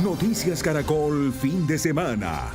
Noticias Caracol, fin de semana.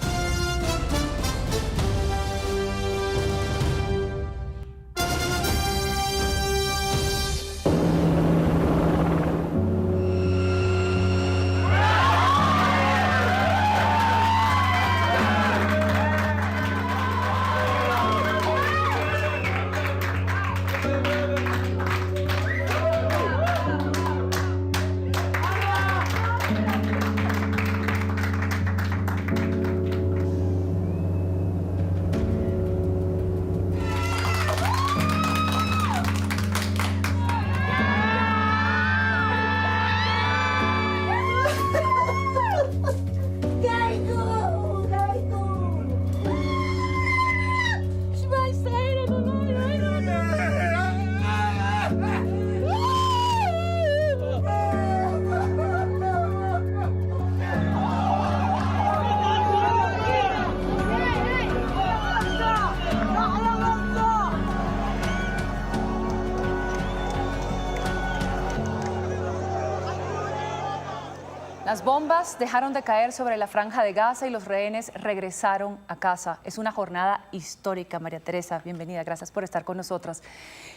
Las bombas dejaron de caer sobre la Franja de Gaza y los rehenes regresaron a casa. Es una jornada histórica, María Teresa. Bienvenida, gracias por estar con nosotras.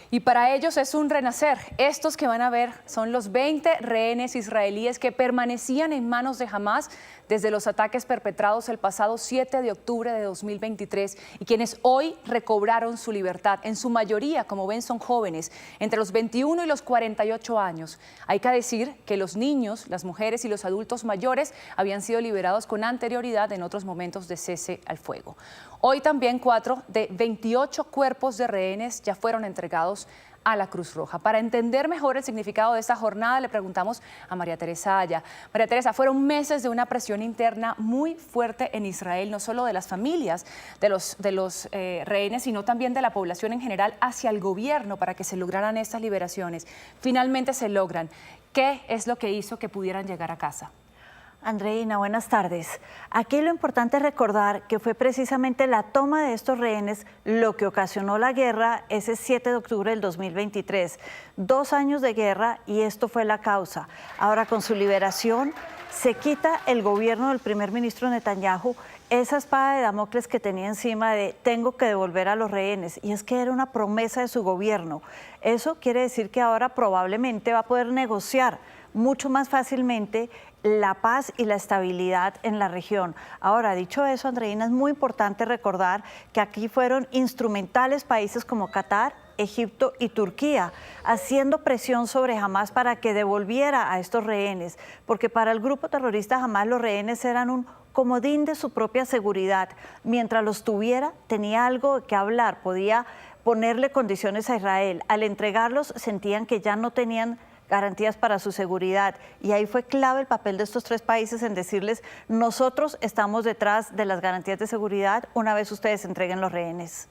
Y para ellos es un renacer. Estos que van a ver son los 20 rehenes israelíes que permanecían en manos de Hamás desde los ataques perpetrados el pasado 7 de octubre de 2023 y quienes hoy recobraron su libertad. En su mayoría, como ven, son jóvenes, entre los 21 y los 48 años. Hay que decir que los niños, las mujeres y los adultos mayores habían sido liberados con anterioridad en otros momentos de cese al fuego. Hoy también 4 de 28 cuerpos de rehenes ya fueron entregados a la Cruz Roja. Para entender mejor el significado de esta jornada, le preguntamos a María Teresa Aya. María Teresa, fueron meses de una presión interna muy fuerte en Israel, no solo de las familias de los rehenes, sino también de la población en general hacia el gobierno para que se lograran estas liberaciones. Finalmente se logran. ¿Qué es lo que hizo que pudieran llegar a casa? Andreina, buenas tardes. Aquí lo importante es recordar que fue precisamente la toma de estos rehenes lo que ocasionó la guerra ese 7 de octubre del 2023. 2 años de guerra y esto fue la causa. Ahora con su liberación se quita el gobierno del primer ministro Netanyahu esa espada de Damocles que tenía encima de tengo que devolver a los rehenes, y es que era una promesa de su gobierno. Eso quiere decir que ahora probablemente va a poder negociar mucho más fácilmente la paz y la estabilidad en la región. Ahora, dicho eso, Andreina, es muy importante recordar que aquí fueron instrumentales países como Qatar, Egipto y Turquía, haciendo presión sobre Hamás para que devolviera a estos rehenes, porque para el grupo terrorista Hamás los rehenes eran un comodín de su propia seguridad. Mientras los tuviera, tenía algo que hablar, podía ponerle condiciones a Israel. Al entregarlos, sentían que ya no tenían garantías para su seguridad, y ahí fue clave el papel de estos 3 países en decirles: nosotros estamos detrás de las garantías de seguridad una vez ustedes entreguen los rehenes.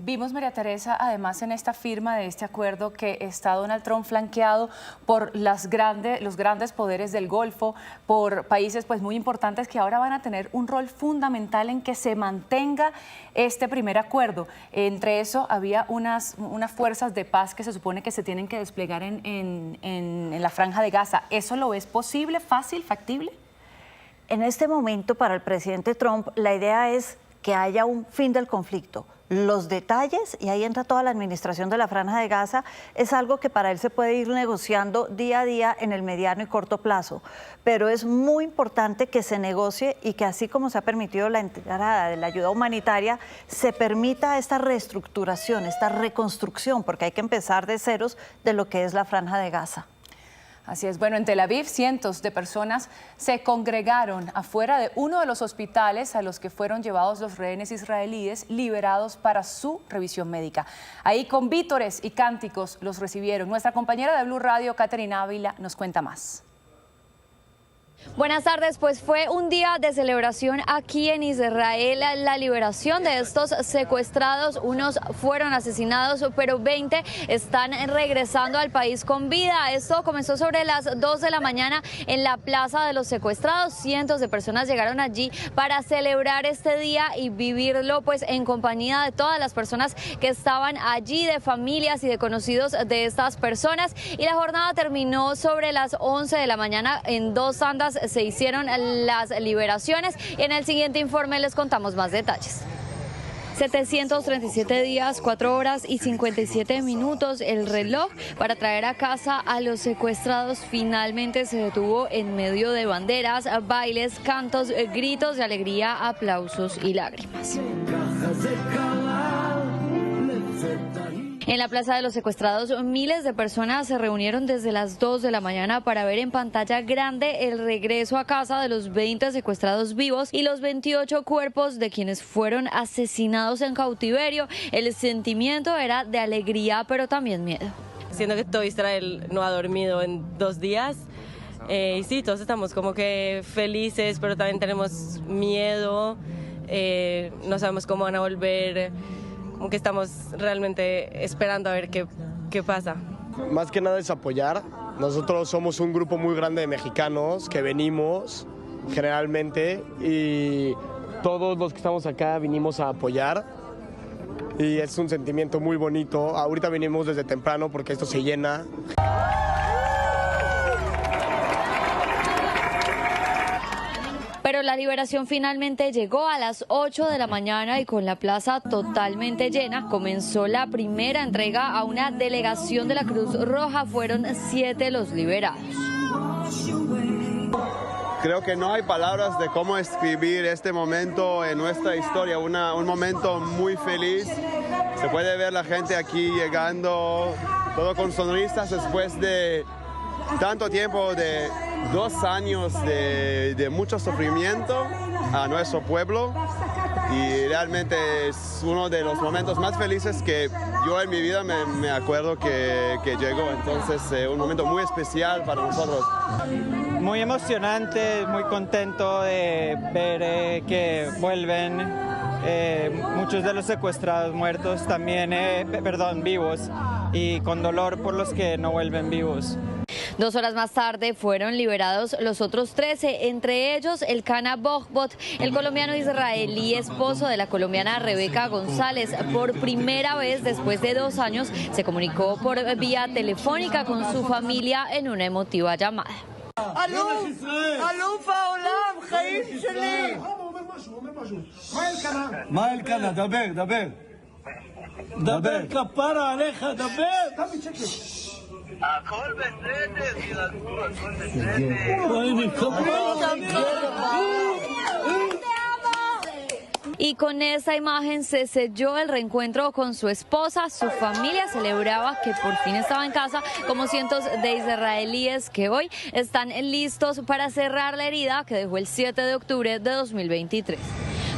Vimos, María Teresa, además en esta firma de este acuerdo que está Donald Trump flanqueado por los grandes poderes del Golfo, por países pues muy importantes que ahora van a tener un rol fundamental en que se mantenga este primer acuerdo. Entre eso había unas fuerzas de paz que se supone que se tienen que desplegar en la Franja de Gaza. ¿Eso lo ves posible, fácil, factible? En este momento, para el presidente Trump, la idea es que haya un fin del conflicto. Los detalles, y ahí entra toda la administración de la Franja de Gaza, es algo que para él se puede ir negociando día a día en el mediano y corto plazo. Pero es muy importante que se negocie y que, así como se ha permitido la entrada de la ayuda humanitaria, se permita esta reestructuración, esta reconstrucción, porque hay que empezar de ceros de lo que es la Franja de Gaza. Así es. Bueno, en Tel Aviv cientos de personas se congregaron afuera de uno de los hospitales a los que fueron llevados los rehenes israelíes liberados para su revisión médica. Ahí con vítores y cánticos los recibieron. Nuestra compañera de Blue Radio, Caterina Ávila, nos cuenta más. Buenas tardes, pues fue un día de celebración aquí en Israel, la liberación de estos secuestrados. Unos fueron asesinados, pero 20 están regresando al país con vida. Esto comenzó sobre las 2 de la mañana en la Plaza de los Secuestrados. Cientos de personas llegaron allí para celebrar este día y vivirlo pues en compañía de todas las personas que estaban allí, de familias y de conocidos de estas personas. Y la jornada terminó sobre las 11 de la mañana en 2 tandas mientras se hicieron las liberaciones. Y en el siguiente informe les contamos más detalles. 737 días, 4 horas y 57 minutos. El reloj para traer a casa a los secuestrados finalmente se detuvo en medio de banderas, bailes, cantos, gritos de alegría, aplausos y lágrimas. En la Plaza de los Secuestrados, miles de personas se reunieron desde las 2 de la mañana para ver en pantalla grande el regreso a casa de los 20 secuestrados vivos y los 28 cuerpos de quienes fueron asesinados en cautiverio. El sentimiento era de alegría, pero también miedo. Siento que todo Israel no ha dormido en 2 días. Y sí, todos estamos como que felices, pero también tenemos miedo. No sabemos cómo van a volver. Como que estamos realmente esperando a ver qué pasa. Más que nada es apoyar. Nosotros somos un grupo muy grande de mexicanos que venimos generalmente y todos los que estamos acá vinimos a apoyar y es un sentimiento muy bonito. Ahorita venimos desde temprano porque esto se llena. Pero la liberación finalmente llegó a las 8 de la mañana y con la plaza totalmente llena comenzó la primera entrega a una delegación de la Cruz Roja. Fueron 7 los liberados. Creo que no hay palabras de cómo escribir este momento en nuestra historia, un momento muy feliz. Se puede ver la gente aquí llegando, todo con sonrisas después de tanto tiempo, de 2 años de mucho sufrimiento a nuestro pueblo y realmente es uno de los momentos más felices que yo en mi vida me acuerdo que llegó, entonces un momento muy especial para nosotros. Muy emocionante, muy contento de ver que vuelven muchos de los secuestrados muertos también, vivos, y con dolor por los que no vuelven vivos. 2 horas más tarde fueron liberados los otros 13, entre ellos el Cana Bogbot, el colombiano israelí esposo de la colombiana Rebeca González. Por primera vez después de 2 años se comunicó por vía telefónica con su familia en una emotiva llamada. Y con esa imagen se selló el reencuentro con su esposa. Su familia celebraba que por fin estaba en casa, como cientos de israelíes que hoy están listos para cerrar la herida que dejó el 7 de octubre de 2023.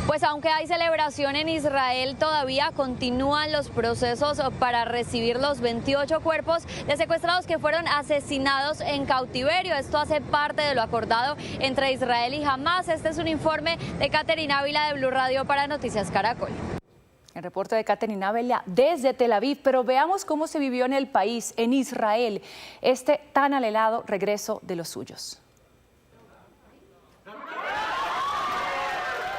Pues aunque hay celebración en Israel, todavía continúan los procesos para recibir los 28 cuerpos de secuestrados que fueron asesinados en cautiverio. Esto hace parte de lo acordado entre Israel y Hamás. Este es un informe de Caterina Ávila de Blue Radio para Noticias Caracol. El reporte de Caterina Ávila desde Tel Aviv, pero veamos cómo se vivió en el país, en Israel, este tan anhelado regreso de los suyos.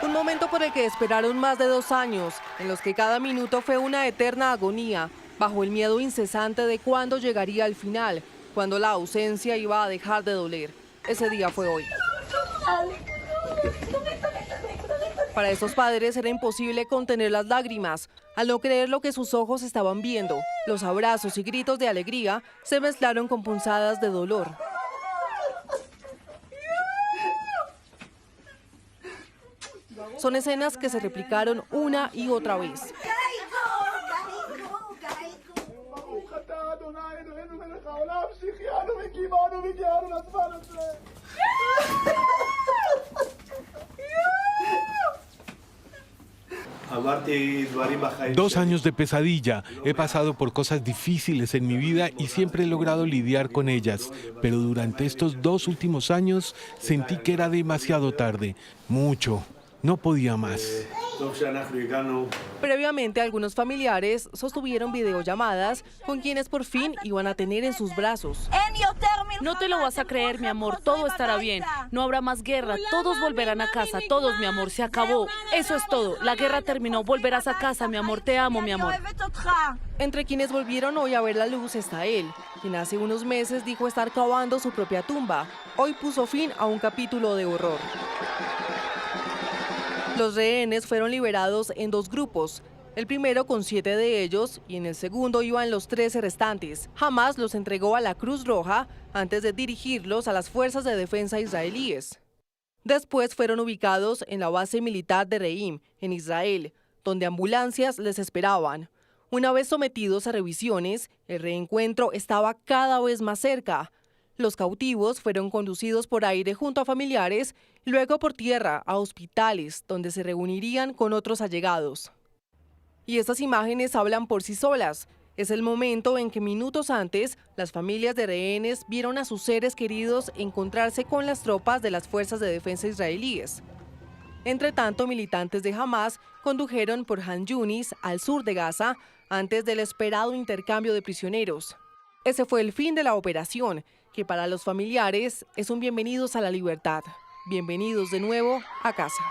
Un momento por el que esperaron más de 2 años, en los que cada minuto fue una eterna agonía, bajo el miedo incesante de cuándo llegaría el final, cuando la ausencia iba a dejar de doler. Ese día fue hoy. Para esos padres era imposible contener las lágrimas, al no creer lo que sus ojos estaban viendo. Los abrazos y gritos de alegría se mezclaron con punzadas de dolor. Son escenas que se replicaron una y otra vez. Dos años de pesadilla. He pasado por cosas difíciles en mi vida y siempre he logrado lidiar con ellas. Pero durante estos 2 últimos años sentí que era demasiado tarde. Mucho. No podía más. Previamente, algunos familiares sostuvieron videollamadas con quienes por fin iban a tener en sus brazos. No te lo vas a creer, mi amor, todo estará bien. No habrá más guerra, todos volverán a casa, todos, mi amor, se acabó. Eso es todo, la guerra terminó, volverás a casa, mi amor, te amo, mi amor. Entre quienes volvieron hoy a ver la luz está él, quien hace unos meses dijo estar cavando su propia tumba. hoy puso fin a un capítulo de horror. Los rehenes fueron liberados en 2 grupos, el primero con 7 de ellos y en el segundo iban los 13 restantes. Hamás los entregó a la Cruz Roja antes de dirigirlos a las fuerzas de defensa israelíes. Después fueron ubicados en la base militar de Reim, en Israel, donde ambulancias les esperaban. Una vez sometidos a revisiones, el reencuentro estaba cada vez más cerca. Los cautivos fueron conducidos por aire junto a familiares y luego por tierra a hospitales, donde se reunirían con otros allegados. Y estas imágenes hablan por sí solas. Es el momento en que minutos antes, las familias de rehenes vieron a sus seres queridos encontrarse con las tropas de las fuerzas de defensa israelíes. Entre tanto, militantes de Hamás condujeron por Han Yunis, al sur de Gaza, antes del esperado intercambio de prisioneros. Ese fue el fin de la operación, que para los familiares es un bienvenidos a la libertad. Bienvenidos de nuevo a casa.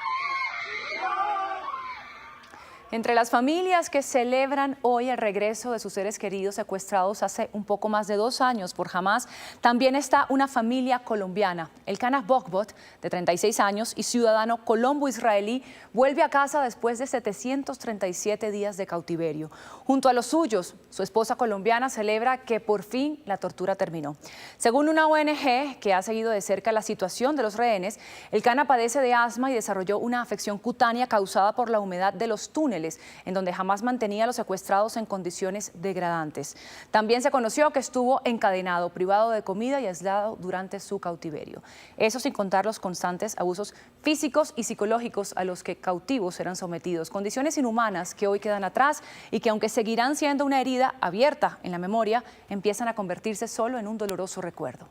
Entre las familias que celebran hoy el regreso de sus seres queridos secuestrados hace un poco más de 2 años por Hamás, también está una familia colombiana. Elkana Bogbot, de 36 años y ciudadano colombo-israelí, vuelve a casa después de 737 días de cautiverio. Junto a los suyos, su esposa colombiana celebra que por fin la tortura terminó. Según una ONG que ha seguido de cerca la situación de los rehenes, Elkana padece de asma y desarrolló una afección cutánea causada por la humedad de los túneles, en donde Hamás mantenía a los secuestrados en condiciones degradantes. También se conoció que estuvo encadenado, privado de comida y aislado durante su cautiverio. Eso sin contar los constantes abusos físicos y psicológicos a los que cautivos eran sometidos, condiciones inhumanas que hoy quedan atrás y que, aunque seguirán siendo una herida abierta en la memoria, empiezan a convertirse solo en un doloroso recuerdo.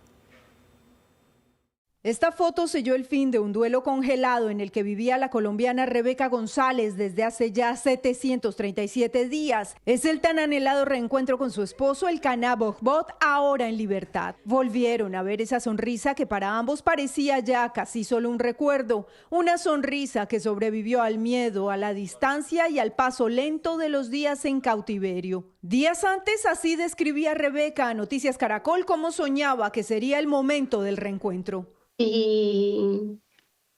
Esta foto selló el fin de un duelo congelado en el que vivía la colombiana Rebeca González desde hace ya 737 días. Es el tan anhelado reencuentro con su esposo, Elkana Bogbot, ahora en libertad. Volvieron a ver esa sonrisa que para ambos parecía ya casi solo un recuerdo. Una sonrisa que sobrevivió al miedo, a la distancia y al paso lento de los días en cautiverio. Días antes, así describía Rebeca a Noticias Caracol cómo soñaba que sería el momento del reencuentro. Y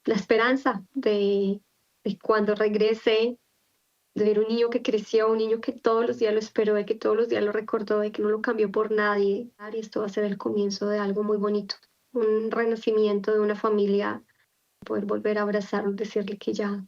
la esperanza de cuando regrese, de ver un niño que creció, un niño que todos los días lo esperó, de que todos los días lo recordó, de que no lo cambió por nadie. Y esto va a ser el comienzo de algo muy bonito, un renacimiento de una familia, poder volver a abrazarlo, decirle que ya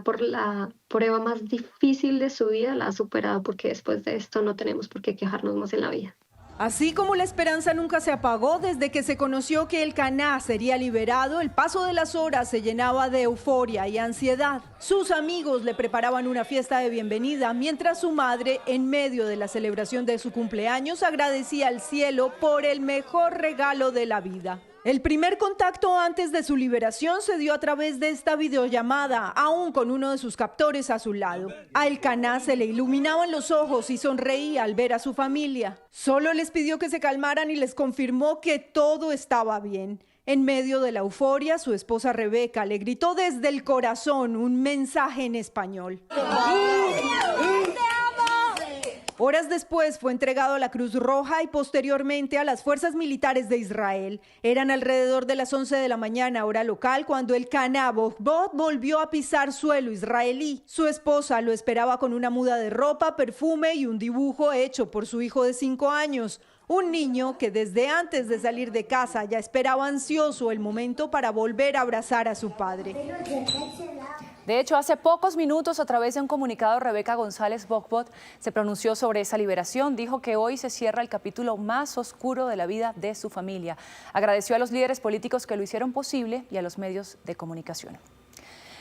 por la prueba más difícil de su vida la ha superado, porque después de esto no tenemos por qué quejarnos más en la vida. Así como la esperanza nunca se apagó desde que se conoció que Elkana sería liberado, el paso de las horas se llenaba de euforia y ansiedad. Sus amigos le preparaban una fiesta de bienvenida, mientras su madre, en medio de la celebración de su cumpleaños, agradecía al cielo por el mejor regalo de la vida. El primer contacto antes de su liberación se dio a través de esta videollamada, aún con uno de sus captores a su lado. A Elkana se le iluminaban los ojos y sonreía al ver a su familia. Solo les pidió que se calmaran y les confirmó que todo estaba bien. En medio de la euforia, su esposa Rebeca le gritó desde el corazón un mensaje en español. Horas después fue entregado a la Cruz Roja y posteriormente a las fuerzas militares de Israel. Eran alrededor de las 11 de la mañana, hora local, cuando Elkana Bogbot volvió a pisar suelo israelí. Su esposa lo esperaba con una muda de ropa, perfume y un dibujo hecho por su hijo de 5 años. Un niño que desde antes de salir de casa ya esperaba ansioso el momento para volver a abrazar a su padre. De hecho, hace pocos minutos, a través de un comunicado, Rebeca González Bogbot se pronunció sobre esa liberación. Dijo que hoy se cierra el capítulo más oscuro de la vida de su familia. Agradeció a los líderes políticos que lo hicieron posible y a los medios de comunicación.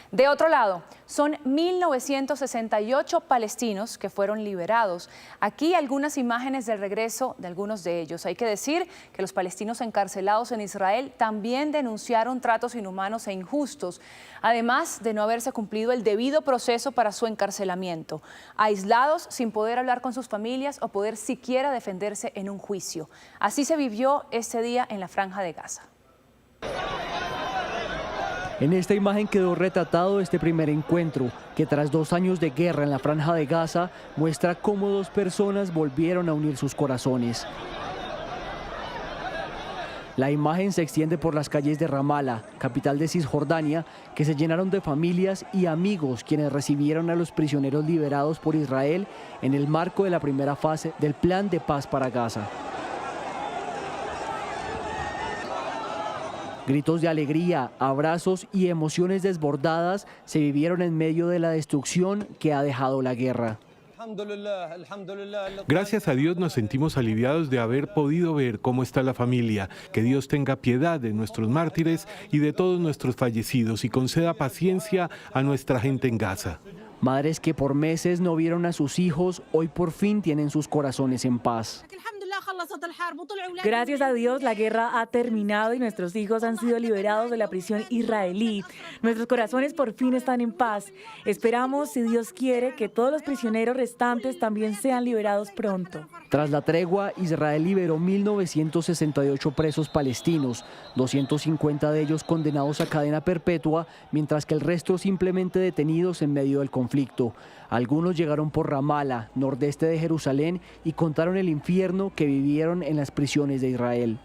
De otro lado, son 1.968 palestinos que fueron liberados. Aquí algunas imágenes del regreso de algunos de ellos. Hay que decir que los palestinos encarcelados en Israel también denunciaron tratos inhumanos e injustos, además de no haberse cumplido el debido proceso para su encarcelamiento, aislados sin poder hablar con sus familias o poder siquiera defenderse en un juicio. Así se vivió este día en la Franja de Gaza. En esta imagen quedó retratado este primer encuentro, que tras 2 años de guerra en la Franja de Gaza, muestra cómo 2 personas volvieron a unir sus corazones. La imagen se extiende por las calles de Ramala, capital de Cisjordania, que se llenaron de familias y amigos quienes recibieron a los prisioneros liberados por Israel en el marco de la primera fase del Plan de Paz para Gaza. Gritos de alegría, abrazos y emociones desbordadas se vivieron en medio de la destrucción que ha dejado la guerra. Gracias a Dios nos sentimos aliviados de haber podido ver cómo está la familia. Que Dios tenga piedad de nuestros mártires y de todos nuestros fallecidos y conceda paciencia a nuestra gente en Gaza. Madres que por meses no vieron a sus hijos, hoy por fin tienen sus corazones en paz. Gracias a Dios, la guerra ha terminado y nuestros hijos han sido liberados de la prisión israelí. Nuestros corazones por fin están en paz. Esperamos, si Dios quiere, que todos los prisioneros restantes también sean liberados pronto. Tras la tregua, Israel liberó 1.968 presos palestinos, 250 de ellos condenados a cadena perpetua, mientras que el resto simplemente detenidos en medio del conflicto. Algunos llegaron por Ramala, nordeste de Jerusalén, y contaron el infierno que vivieron en las prisiones de Israel.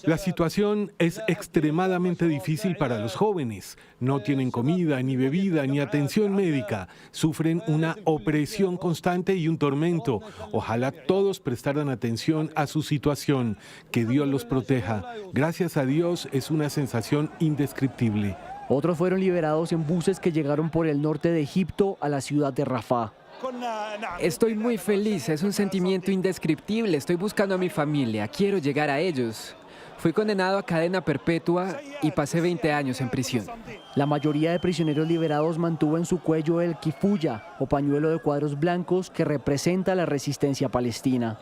La situación es extremadamente difícil para los jóvenes. No tienen comida, ni bebida, ni atención médica. Sufren una opresión constante y un tormento. Ojalá todos prestaran atención a su situación. Que Dios los proteja. Gracias a Dios es una sensación indescriptible. Otros fueron liberados en buses que llegaron por el norte de Egipto a la ciudad de Rafah. Estoy muy feliz, es un sentimiento indescriptible. Estoy buscando a mi familia, quiero llegar a ellos. Fui condenado a cadena perpetua y pasé 20 años en prisión. La mayoría de prisioneros liberados mantuvo en su cuello el kifuya, o pañuelo de cuadros blancos que representa la resistencia palestina.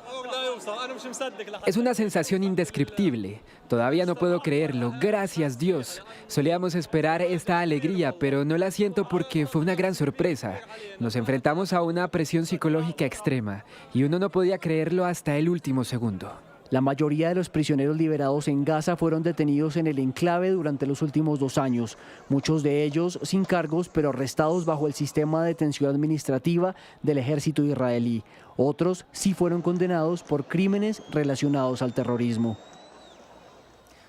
Es una sensación indescriptible. Todavía no puedo creerlo. Gracias, Dios. Solíamos esperar esta alegría, pero no la siento porque fue una gran sorpresa. Nos enfrentamos a una presión psicológica extrema y uno no podía creerlo hasta el último segundo. La mayoría de los prisioneros liberados en Gaza fueron detenidos en el enclave durante los últimos 2 años, muchos de ellos sin cargos, pero arrestados bajo el sistema de detención administrativa del ejército israelí. Otros sí fueron condenados por crímenes relacionados al terrorismo.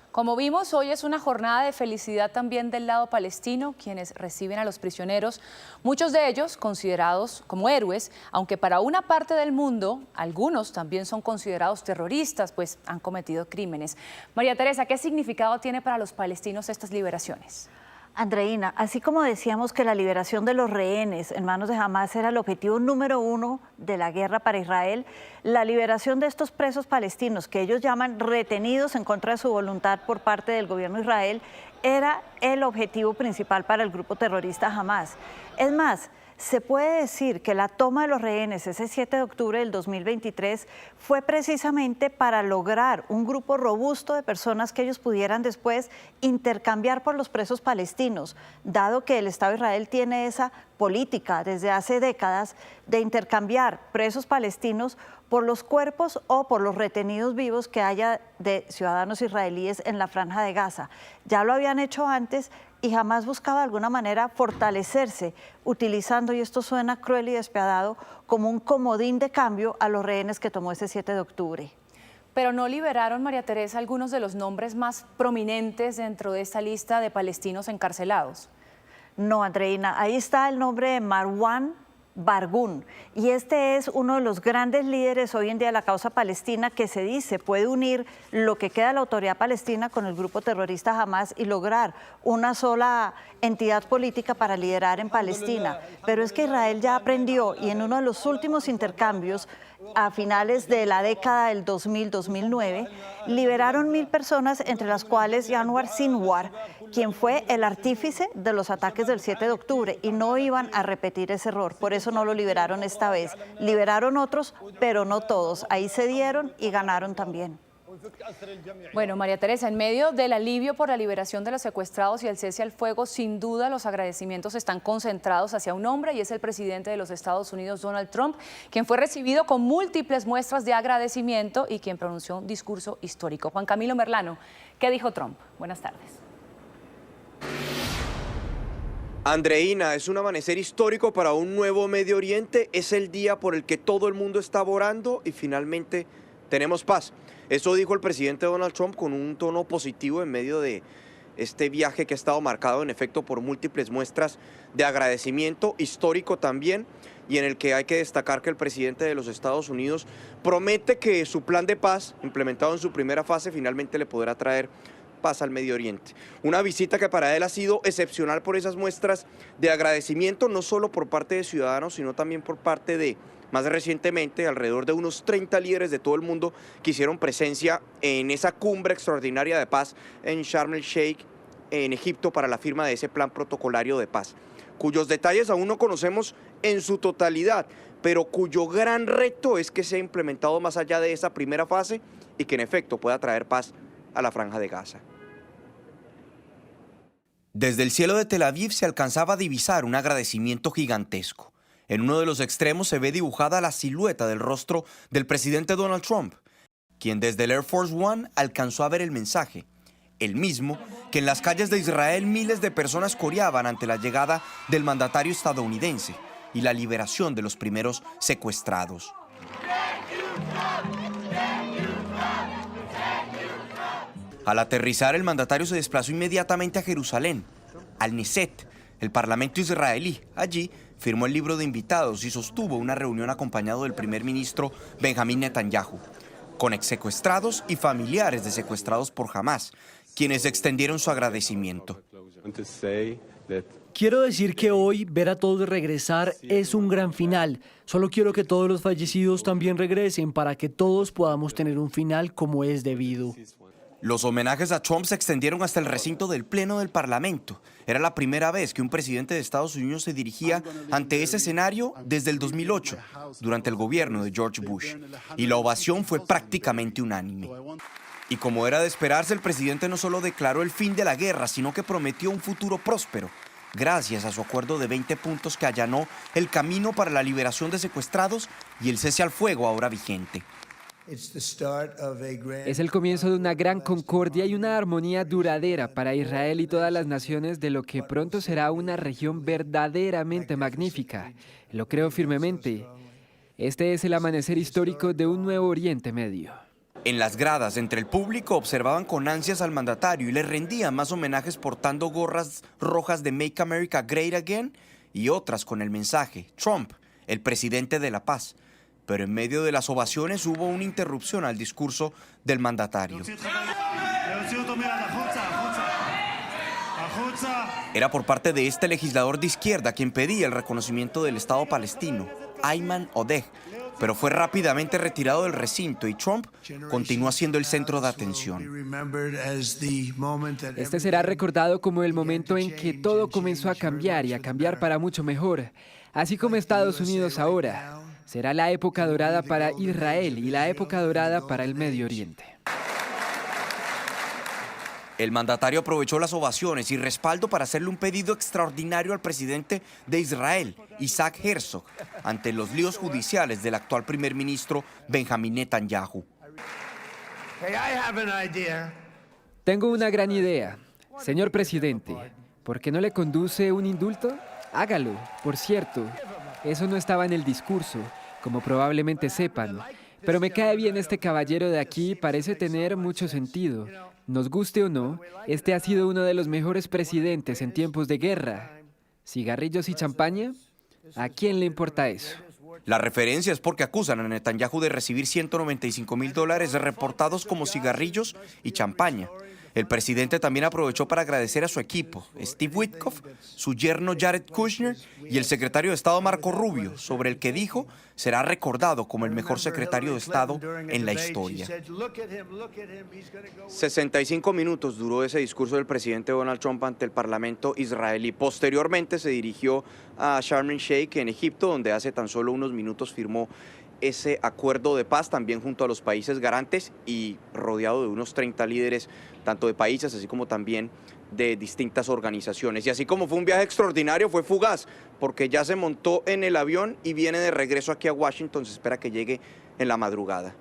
Como vimos, hoy es una jornada de felicidad también del lado palestino, quienes reciben a los prisioneros, muchos de ellos considerados como héroes, aunque para una parte del mundo, algunos también son considerados terroristas, pues han cometido crímenes. María Teresa, ¿qué significado tiene para los palestinos estas liberaciones? Andreina, así como decíamos que la liberación de los rehenes en manos de Hamás era el objetivo número 1 de la guerra para Israel, la liberación de estos presos palestinos, que ellos llaman retenidos en contra de su voluntad por parte del gobierno de Israel, era el objetivo principal para el grupo terrorista Hamás. Es más, se puede decir que la toma de los rehenes ese 7 de octubre del 2023 fue precisamente para lograr un grupo robusto de personas que ellos pudieran después intercambiar por los presos palestinos, dado que el Estado de Israel tiene esa política desde hace décadas de intercambiar presos palestinos por los cuerpos o por los retenidos vivos que haya de ciudadanos israelíes en la Franja de Gaza. Ya lo habían hecho antes y Hamás buscaba de alguna manera fortalecerse, utilizando, y esto suena cruel y despiadado, como un comodín de cambio a los rehenes que tomó ese 7 de octubre. Pero no liberaron, María Teresa, algunos de los nombres más prominentes dentro de esta lista de palestinos encarcelados. No, Andreina, ahí está el nombre de Marwan Barghouti, y este es uno de los grandes líderes hoy en día de la causa palestina, que se dice puede unir lo que queda de la autoridad palestina con el grupo terrorista Hamás y lograr una sola entidad política para liderar en Palestina. Pero es que Israel ya aprendió, y en uno de los últimos intercambios a finales de la década del 2000-2009, liberaron 1.000 personas, entre las cuales Yanwar Sinwar, quien fue el artífice de los ataques del 7 de octubre, y no iban a repetir ese error, por eso no lo liberaron esta vez. Liberaron otros, pero no todos. Ahí se dieron y ganaron también. Bueno, María Teresa, en medio del alivio por la liberación de los secuestrados y el cese al fuego, sin duda los agradecimientos están concentrados hacia un hombre, y es el presidente de los Estados Unidos, Donald Trump, quien fue recibido con múltiples muestras de agradecimiento y quien pronunció un discurso histórico. Juan Camilo Merlano, ¿qué dijo Trump? Buenas tardes. Andreina, es un amanecer histórico para un nuevo Medio Oriente. Es el día por el que todo el mundo está orando y finalmente tenemos paz. Eso dijo el presidente Donald Trump con un tono positivo en medio de este viaje que ha estado marcado en efecto por múltiples muestras de agradecimiento histórico también, y en el que hay que destacar que el presidente de los Estados Unidos promete que su plan de paz, implementado en su primera fase, finalmente le podrá traer paz al Medio Oriente. Una visita que para él ha sido excepcional por esas muestras de agradecimiento, no solo por parte de ciudadanos, sino también por parte de, más recientemente, alrededor de unos 30 líderes de todo el mundo que hicieron presencia en esa cumbre extraordinaria de paz en Sharm el Sheikh, en Egipto, para la firma de ese plan protocolario de paz, cuyos detalles aún no conocemos en su totalidad, pero cuyo gran reto es que sea implementado más allá de esa primera fase y que en efecto pueda traer paz a la Franja de Gaza. Desde el cielo de Tel Aviv se alcanzaba a divisar un agradecimiento gigantesco. En uno de los extremos se ve dibujada la silueta del rostro del presidente Donald Trump, quien desde el Air Force One alcanzó a ver el mensaje, el mismo que en las calles de Israel miles de personas coreaban ante la llegada del mandatario estadounidense y la liberación de los primeros secuestrados. Al aterrizar, el mandatario se desplazó inmediatamente a Jerusalén, al Knesset, el parlamento israelí. Allí firmó el libro de invitados y sostuvo una reunión acompañado del primer ministro Benjamín Netanyahu, con exsecuestrados y familiares de secuestrados por Hamás, quienes extendieron su agradecimiento. Quiero decir que hoy ver a todos regresar es un gran final. Solo quiero que todos los fallecidos también regresen para que todos podamos tener un final como es debido. Los homenajes a Trump se extendieron hasta el recinto del Pleno del Parlamento. Era la primera vez que un presidente de Estados Unidos se dirigía ante ese escenario desde el 2008, durante el gobierno de George Bush, y la ovación fue prácticamente unánime. Y como era de esperarse, el presidente no solo declaró el fin de la guerra, sino que prometió un futuro próspero, gracias a su acuerdo de 20 puntos que allanó el camino para la liberación de secuestrados y el cese al fuego ahora vigente. Es el comienzo de una gran concordia y una armonía duradera para Israel y todas las naciones de lo que pronto será una región verdaderamente magnífica. Lo creo firmemente. Este es el amanecer histórico de un nuevo Oriente Medio. En las gradas, entre el público, observaban con ansias al mandatario y le rendían más homenajes portando gorras rojas de Make America Great Again y otras con el mensaje Trump, el presidente de la paz. Pero en medio de las ovaciones hubo una interrupción al discurso del mandatario. Era por parte de este legislador de izquierda quien pedía el reconocimiento del Estado palestino, Ayman Odeh, pero fue rápidamente retirado del recinto y Trump continúa siendo el centro de atención. Este será recordado como el momento en que todo comenzó a cambiar y a cambiar para mucho mejor, así como Estados Unidos ahora. Será la época dorada para Israel y la época dorada para el Medio Oriente. El mandatario aprovechó las ovaciones y respaldo para hacerle un pedido extraordinario al presidente de Israel, Isaac Herzog, ante los líos judiciales del actual primer ministro Benjamín Netanyahu. Tengo una gran idea. Señor presidente, ¿por qué no le conduce un indulto? Hágalo. Por cierto, eso no estaba en el discurso, como probablemente sepan. Pero me cae bien este caballero de aquí, parece tener mucho sentido. Nos guste o no, este ha sido uno de los mejores presidentes en tiempos de guerra. ¿Cigarrillos y champaña? ¿A quién le importa eso? La referencia es porque acusan a Netanyahu de recibir $195,000 reportados como cigarrillos y champaña. El presidente también aprovechó para agradecer a su equipo, Steve Witkoff, su yerno Jared Kushner y el secretario de Estado Marco Rubio, sobre el que dijo será recordado como el mejor secretario de Estado en la historia. 65 minutos duró ese discurso del presidente Donald Trump ante el Parlamento israelí. Posteriormente se dirigió a Sharm el Sheikh en Egipto, donde hace tan solo unos minutos firmó ese acuerdo de paz, también junto a los países garantes y rodeado de unos 30 líderes, tanto de países así como también de distintas organizaciones. Y así como fue un viaje extraordinario, fue fugaz, porque ya se montó en el avión y viene de regreso aquí a Washington. Se espera que llegue en la madrugada.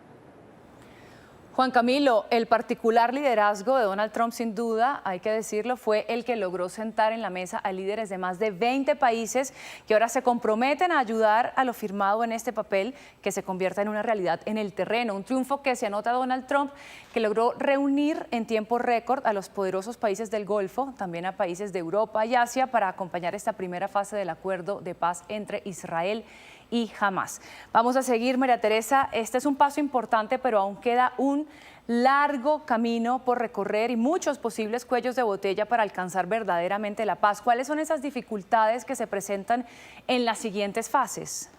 Juan Camilo, el particular liderazgo de Donald Trump, sin duda, hay que decirlo, fue el que logró sentar en la mesa a líderes de más de 20 países que ahora se comprometen a ayudar a lo firmado en este papel que se convierta en una realidad en el terreno. Un triunfo que se anota a Donald Trump, que logró reunir en tiempo récord a los poderosos países del Golfo, también a países de Europa y Asia, para acompañar esta primera fase del acuerdo de paz entre Israel y Hamas. Vamos a seguir, María Teresa. Este es un paso importante, pero aún queda un largo camino por recorrer y muchos posibles cuellos de botella para alcanzar verdaderamente la paz. ¿Cuáles son esas dificultades que se presentan en las siguientes fases?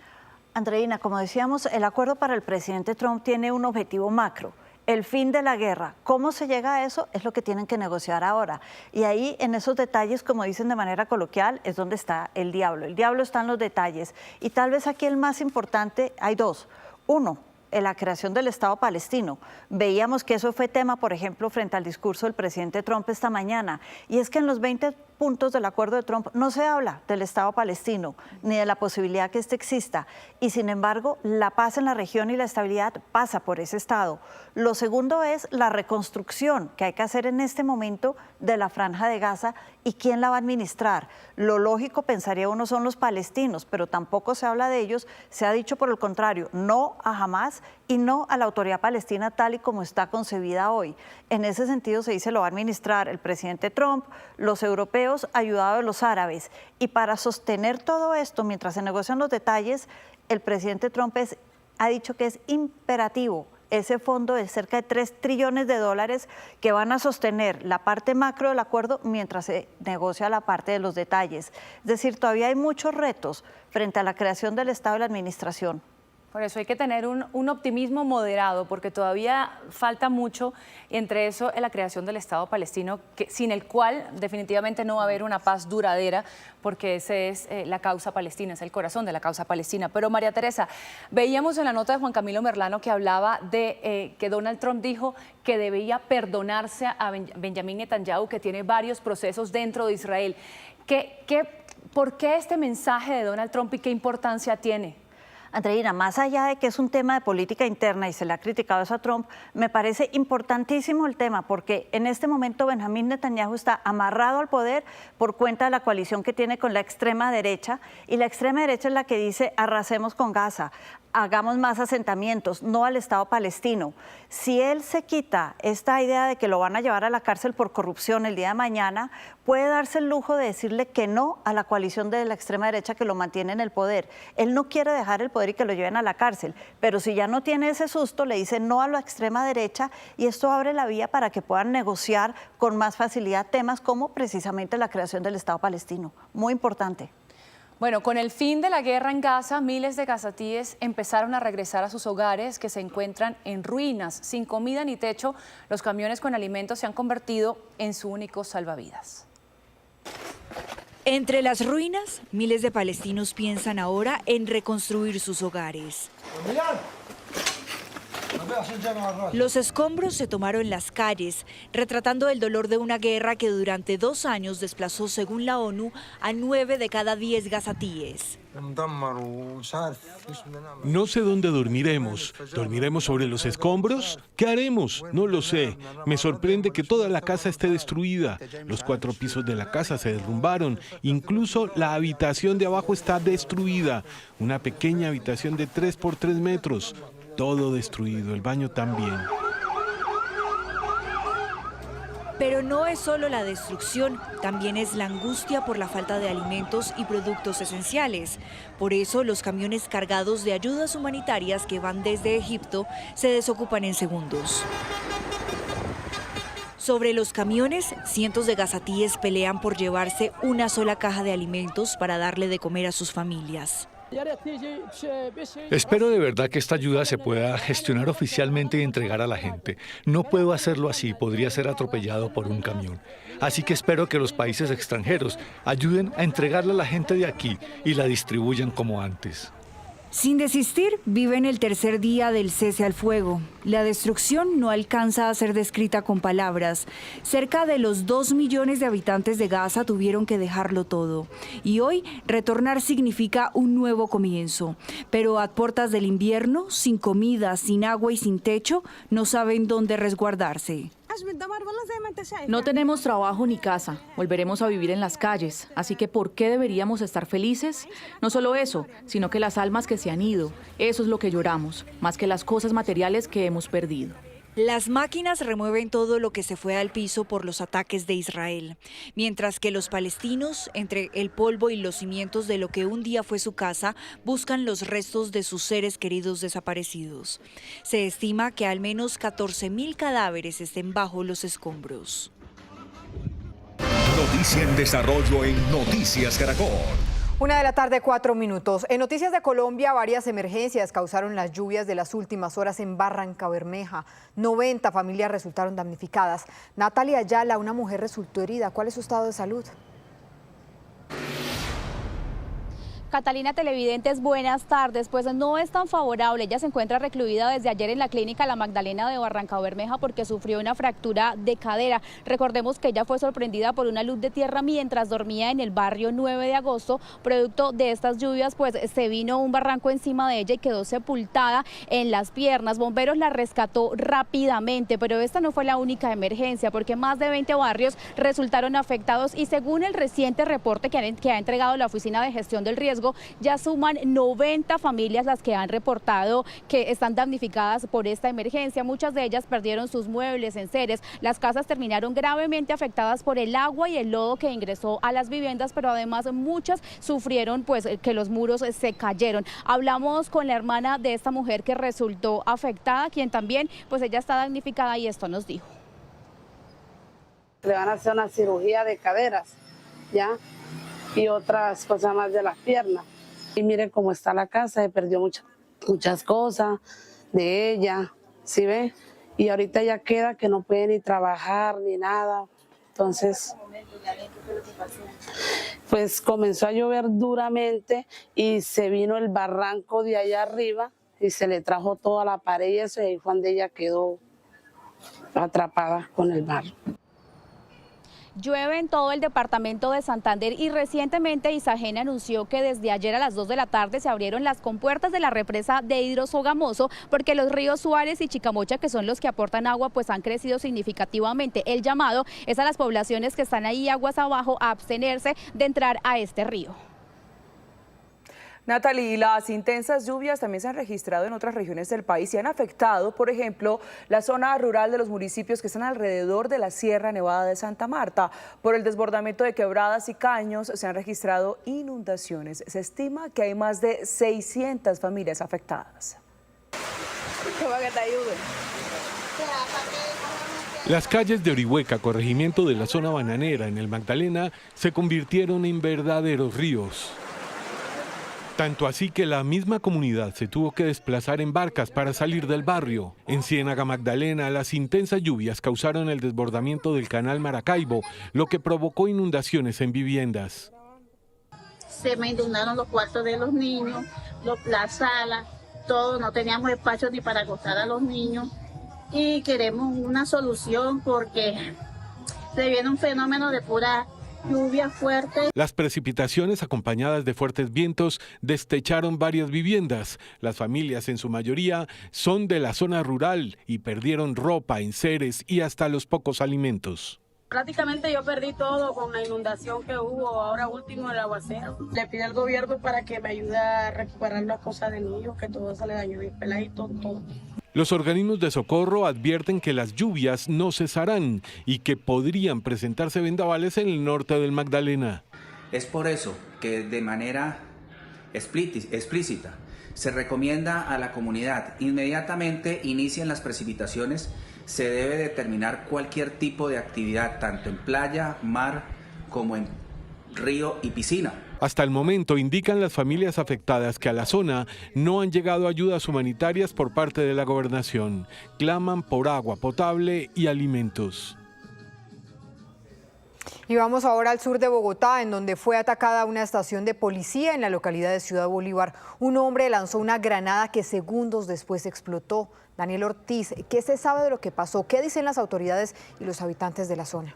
Andreina, como decíamos, el acuerdo para el presidente Trump tiene un objetivo macro: el fin de la guerra. ¿Cómo se llega a eso? Es lo que tienen que negociar ahora. Y ahí, en esos detalles, como dicen de manera coloquial, es donde está el diablo. El diablo está en los detalles. Y tal vez aquí el más importante, hay dos. Uno, en la creación del Estado palestino. Veíamos que eso fue tema, por ejemplo, frente al discurso del presidente Trump esta mañana. Y es que en los 20 puntos del acuerdo de Trump no se habla del Estado palestino, ni de la posibilidad que este exista. Y sin embargo, la paz en la región y la estabilidad pasa por ese Estado. Lo segundo es la reconstrucción que hay que hacer en este momento de la Franja de Gaza y quién la va a administrar. Lo lógico, pensaría uno, son los palestinos, pero tampoco se habla de ellos. Se ha dicho, por el contrario, no a Hamas y no a la autoridad palestina tal y como está concebida hoy. En ese sentido se dice lo va a administrar el presidente Trump, los europeos, ayudados de los árabes. Y para sostener todo esto, mientras se negocian los detalles, el presidente Trump ha dicho que es imperativo ese fondo de cerca de 3 trillones de dólares que van a sostener la parte macro del acuerdo mientras se negocia la parte de los detalles. Es decir, todavía hay muchos retos frente a la creación del Estado y la administración. Por eso hay que tener un optimismo moderado, porque todavía falta mucho, entre eso la creación del Estado palestino, sin el cual definitivamente no va a haber una paz duradera, porque ese es la causa palestina, es el corazón de la causa palestina. Pero María Teresa, veíamos en la nota de Juan Camilo Merlano que hablaba de que Donald Trump dijo que debía perdonarse a Benjamín Netanyahu, que tiene varios procesos dentro de Israel. ¿Por qué este mensaje de Donald Trump y qué importancia tiene? Andreina, más allá de que es un tema de política interna y se le ha criticado eso a Trump, me parece importantísimo el tema porque en este momento Benjamín Netanyahu está amarrado al poder por cuenta de la coalición que tiene con la extrema derecha, y la extrema derecha es la que dice arrasemos con Gaza, hagamos más asentamientos, no al Estado palestino. Si él se quita esta idea de que lo van a llevar a la cárcel por corrupción el día de mañana, puede darse el lujo de decirle que no a la coalición de la extrema derecha que lo mantiene en el poder. Él no quiere dejar el poder y que lo lleven a la cárcel, pero si ya no tiene ese susto, le dice no a la extrema derecha, y esto abre la vía para que puedan negociar con más facilidad temas como precisamente la creación del Estado palestino. Muy importante. Bueno, con el fin de la guerra en Gaza, miles de gazatíes empezaron a regresar a sus hogares que se encuentran en ruinas. Sin comida ni techo, los camiones con alimentos se han convertido en su único salvavidas. Entre las ruinas, miles de palestinos piensan ahora en reconstruir sus hogares. Los escombros se tomaron las calles, retratando el dolor de una guerra que durante 2 años desplazó, según la ONU, a 9 de cada 10 gazatíes. No sé dónde dormiremos. ¿Dormiremos sobre los escombros? ¿Qué haremos? No lo sé. Me sorprende que toda la casa esté destruida. Los 4 pisos de la casa se derrumbaron. Incluso la habitación de abajo está destruida. Una pequeña habitación de 3 por 3 metros. Todo destruido, el baño también. Pero no es solo la destrucción, también es la angustia por la falta de alimentos y productos esenciales. Por eso los camiones cargados de ayudas humanitarias que van desde Egipto se desocupan en segundos. Sobre los camiones, cientos de gazatíes pelean por llevarse una sola caja de alimentos para darle de comer a sus familias. Espero de verdad que esta ayuda se pueda gestionar oficialmente y entregar a la gente. No puedo hacerlo así, podría ser atropellado por un camión. Así que espero que los países extranjeros ayuden a entregarla a la gente de aquí y la distribuyan como antes. Sin desistir, viven el tercer día del cese al fuego. La destrucción no alcanza a ser descrita con palabras. Cerca de los 2 millones de habitantes de Gaza tuvieron que dejarlo todo. Y hoy, retornar significa un nuevo comienzo. Pero a puertas del invierno, sin comida, sin agua y sin techo, no saben dónde resguardarse. No tenemos trabajo ni casa, volveremos a vivir en las calles, así que ¿por qué deberíamos estar felices? No solo eso, sino que las almas que se han ido, eso es lo que lloramos, más que las cosas materiales que hemos perdido. Las máquinas remueven todo lo que se fue al piso por los ataques de Israel, mientras que los palestinos, entre el polvo y los cimientos de lo que un día fue su casa, buscan los restos de sus seres queridos desaparecidos. Se estima que al menos 14.000 cadáveres estén bajo los escombros. Noticia en desarrollo en Noticias Caracol. 1:04 p.m. En Noticias de Colombia, varias emergencias causaron las lluvias de las últimas horas en Barrancabermeja. 90 familias resultaron damnificadas. Natalia Ayala, una mujer, resultó herida. ¿Cuál es su estado de salud? Catalina, televidentes, buenas tardes. Pues no es tan favorable. Ella se encuentra recluida desde ayer en la clínica La Magdalena de Barrancabermeja porque sufrió una fractura de cadera. Recordemos que ella fue sorprendida por una luz de tierra mientras dormía en el barrio 9 de agosto. Producto de estas lluvias, pues se vino un barranco encima de ella y quedó sepultada en las piernas. Bomberos la rescató rápidamente, pero esta no fue la única emergencia porque más de 20 barrios resultaron afectados y según el reciente reporte que ha entregado la Oficina de Gestión del Riesgo, ya suman 90 familias las que han reportado que están damnificadas por esta emergencia. Muchas de ellas perdieron sus muebles, enseres. Las casas terminaron gravemente afectadas por el agua y el lodo que ingresó a las viviendas, pero además muchas sufrieron pues que los muros se cayeron. Hablamos con la hermana de esta mujer que resultó afectada, quien también pues ella está damnificada y esto nos dijo. Le van a hacer una cirugía de caderas, ¿ya? Y otras cosas más de las piernas. Y mire cómo está la casa, se perdió muchas cosas de ella, ¿sí ve? Y ahorita ya queda que no puede ni trabajar ni nada. Entonces, pues comenzó a llover duramente y se vino el barranco de allá arriba y se le trajo toda la pared y eso, y ahí fue donde ella quedó atrapada con el barro. Llueve en todo el departamento de Santander y recientemente Isagena anunció que desde ayer a las 2 de la tarde se abrieron las compuertas de la represa de Hidrosogamoso porque los ríos Suárez y Chicamocha, que son los que aportan agua, pues han crecido significativamente. El llamado es a las poblaciones que están ahí aguas abajo a abstenerse de entrar a este río. Natalie, las intensas lluvias también se han registrado en otras regiones del país y han afectado, por ejemplo, la zona rural de los municipios que están alrededor de la Sierra Nevada de Santa Marta. Por el desbordamiento de quebradas y caños se han registrado inundaciones. Se estima que hay más de 600 familias afectadas. Las calles de Orihueca, corregimiento de la zona bananera en el Magdalena, se convirtieron en verdaderos ríos. Tanto así que la misma comunidad se tuvo que desplazar en barcas para salir del barrio. En Ciénaga Magdalena, las intensas lluvias causaron el desbordamiento del canal Maracaibo, lo que provocó inundaciones en viviendas. Se me inundaron los cuartos de los niños, la sala, todo, no teníamos espacio ni para acostar a los niños y queremos una solución porque se viene un fenómeno de pura lluvia fuerte. Las precipitaciones acompañadas de fuertes vientos destecharon varias viviendas. Las familias en su mayoría son de la zona rural y perdieron ropa, enseres y hasta los pocos alimentos. Prácticamente yo perdí todo con la inundación que hubo, ahora último el aguacero. Le pido al gobierno para que me ayude a recuperar las cosas del niño, que todo se le dañó, mi peladito, todo. Los organismos de socorro advierten que las lluvias no cesarán y que podrían presentarse vendavales en el norte del Magdalena. Es por eso que de manera explícita se recomienda a la comunidad inmediatamente inicien las precipitaciones. Se debe determinar cualquier tipo de actividad, tanto en playa, mar, como en río y piscina. Hasta el momento indican las familias afectadas que a la zona no han llegado ayudas humanitarias por parte de la gobernación. Claman por agua potable y alimentos. Y vamos ahora al sur de Bogotá, en donde fue atacada una estación de policía en la localidad de Ciudad Bolívar. Un hombre lanzó una granada que segundos después explotó. Daniel Ortiz, ¿qué se sabe de lo que pasó? ¿Qué dicen las autoridades y los habitantes de la zona?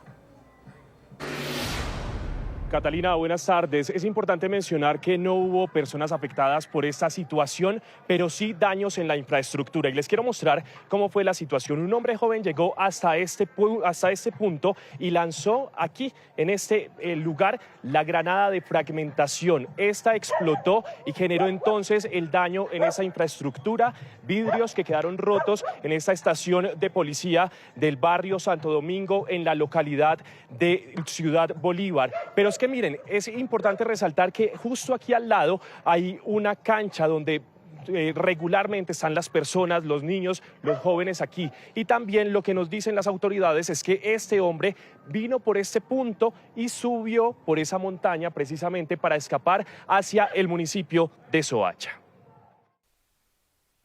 Catalina, buenas tardes. Es importante mencionar que no hubo personas afectadas por esta situación, pero sí daños en la infraestructura. Y les quiero mostrar cómo fue la situación. Un hombre joven llegó hasta este punto y lanzó aquí, en este lugar, la granada de fragmentación. Esta explotó y generó entonces el daño en esa infraestructura, vidrios que quedaron rotos en esta estación de policía del barrio Santo Domingo, en la localidad de Ciudad Bolívar. Pero es que miren, es importante resaltar que justo aquí al lado hay una cancha donde regularmente están las personas, los niños, los jóvenes aquí. Y también lo que nos dicen las autoridades es que este hombre vino por este punto y subió por esa montaña precisamente para escapar hacia el municipio de Soacha.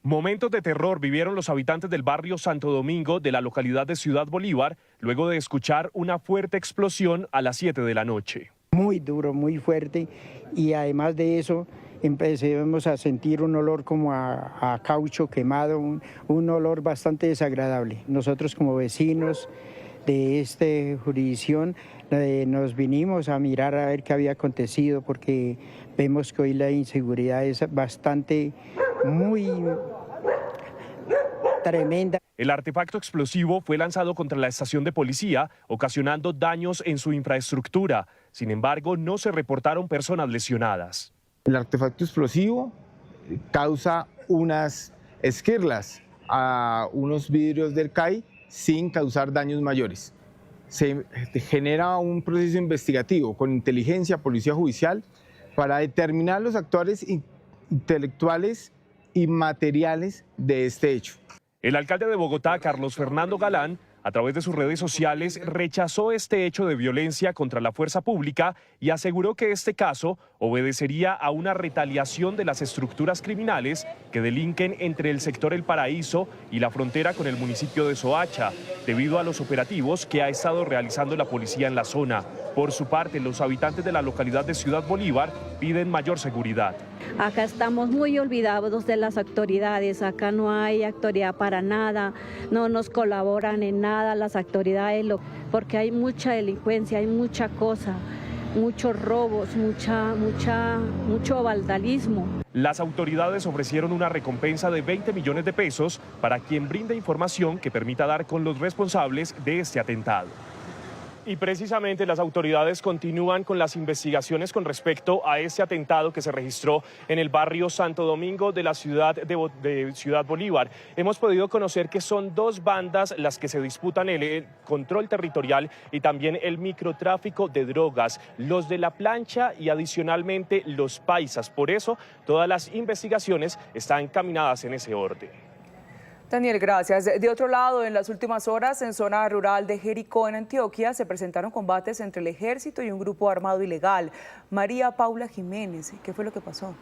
Momentos de terror vivieron los habitantes del barrio Santo Domingo de la localidad de Ciudad Bolívar luego de escuchar una fuerte explosión a las 7 de la noche. Muy duro, muy fuerte, y además de eso empezamos a sentir un olor como a caucho quemado, un olor bastante desagradable. Nosotros como vecinos de esta jurisdicción nos vinimos a mirar a ver qué había acontecido, porque vemos que hoy la inseguridad es bastante, muy tremenda. El artefacto explosivo fue lanzado contra la estación de policía, ocasionando daños en su infraestructura. Sin embargo, no se reportaron personas lesionadas. El artefacto explosivo causa unas esquirlas a unos vidrios del CAI sin causar daños mayores. Se genera un proceso investigativo con inteligencia, policía judicial, para determinar los actores intelectuales y materiales de este hecho. El alcalde de Bogotá, Carlos Fernando Galán, a través de sus redes sociales, rechazó este hecho de violencia contra la fuerza pública y aseguró que este caso obedecería a una retaliación de las estructuras criminales que delinquen entre el sector El Paraíso y la frontera con el municipio de Soacha, debido a los operativos que ha estado realizando la policía en la zona. Por su parte, los habitantes de la localidad de Ciudad Bolívar piden mayor seguridad. Acá estamos muy olvidados de las autoridades, acá no hay autoridad para nada, no nos colaboran en nada las autoridades, porque hay mucha delincuencia, hay mucha cosa, muchos robos, mucho vandalismo. Las autoridades ofrecieron una recompensa de 20 millones de pesos para quien brinde información que permita dar con los responsables de este atentado. Y precisamente las autoridades continúan con las investigaciones con respecto a este atentado que se registró en el barrio Santo Domingo de la ciudad de Ciudad Bolívar. Hemos podido conocer que son dos bandas las que se disputan el control territorial y también el microtráfico de drogas, los de la plancha y adicionalmente los paisas. Por eso todas las investigaciones están encaminadas en ese orden. Daniel, gracias. De otro lado, en las últimas horas, en zona rural de Jericó, en Antioquia, se presentaron combates entre el ejército y un grupo armado ilegal. María Paula Jiménez, ¿qué fue lo que pasó?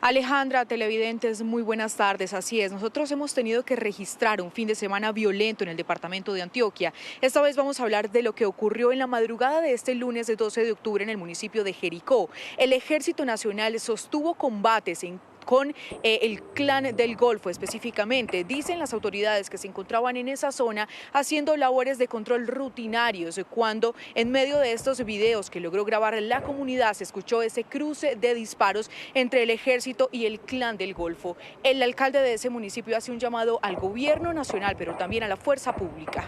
Alejandra, televidentes, muy buenas tardes. Así es, nosotros hemos tenido que registrar un fin de semana violento en el departamento de Antioquia. Esta vez vamos a hablar de lo que ocurrió en la madrugada de este lunes de 12 de octubre en el municipio de Jericó. El Ejército Nacional sostuvo combates con el Clan del Golfo específicamente. Dicen las autoridades que se encontraban en esa zona haciendo labores de control rutinarios cuando en medio de estos videos que logró grabar la comunidad se escuchó ese cruce de disparos entre el ejército y el Clan del Golfo. El alcalde de ese municipio hace un llamado al gobierno nacional, pero también a la fuerza pública.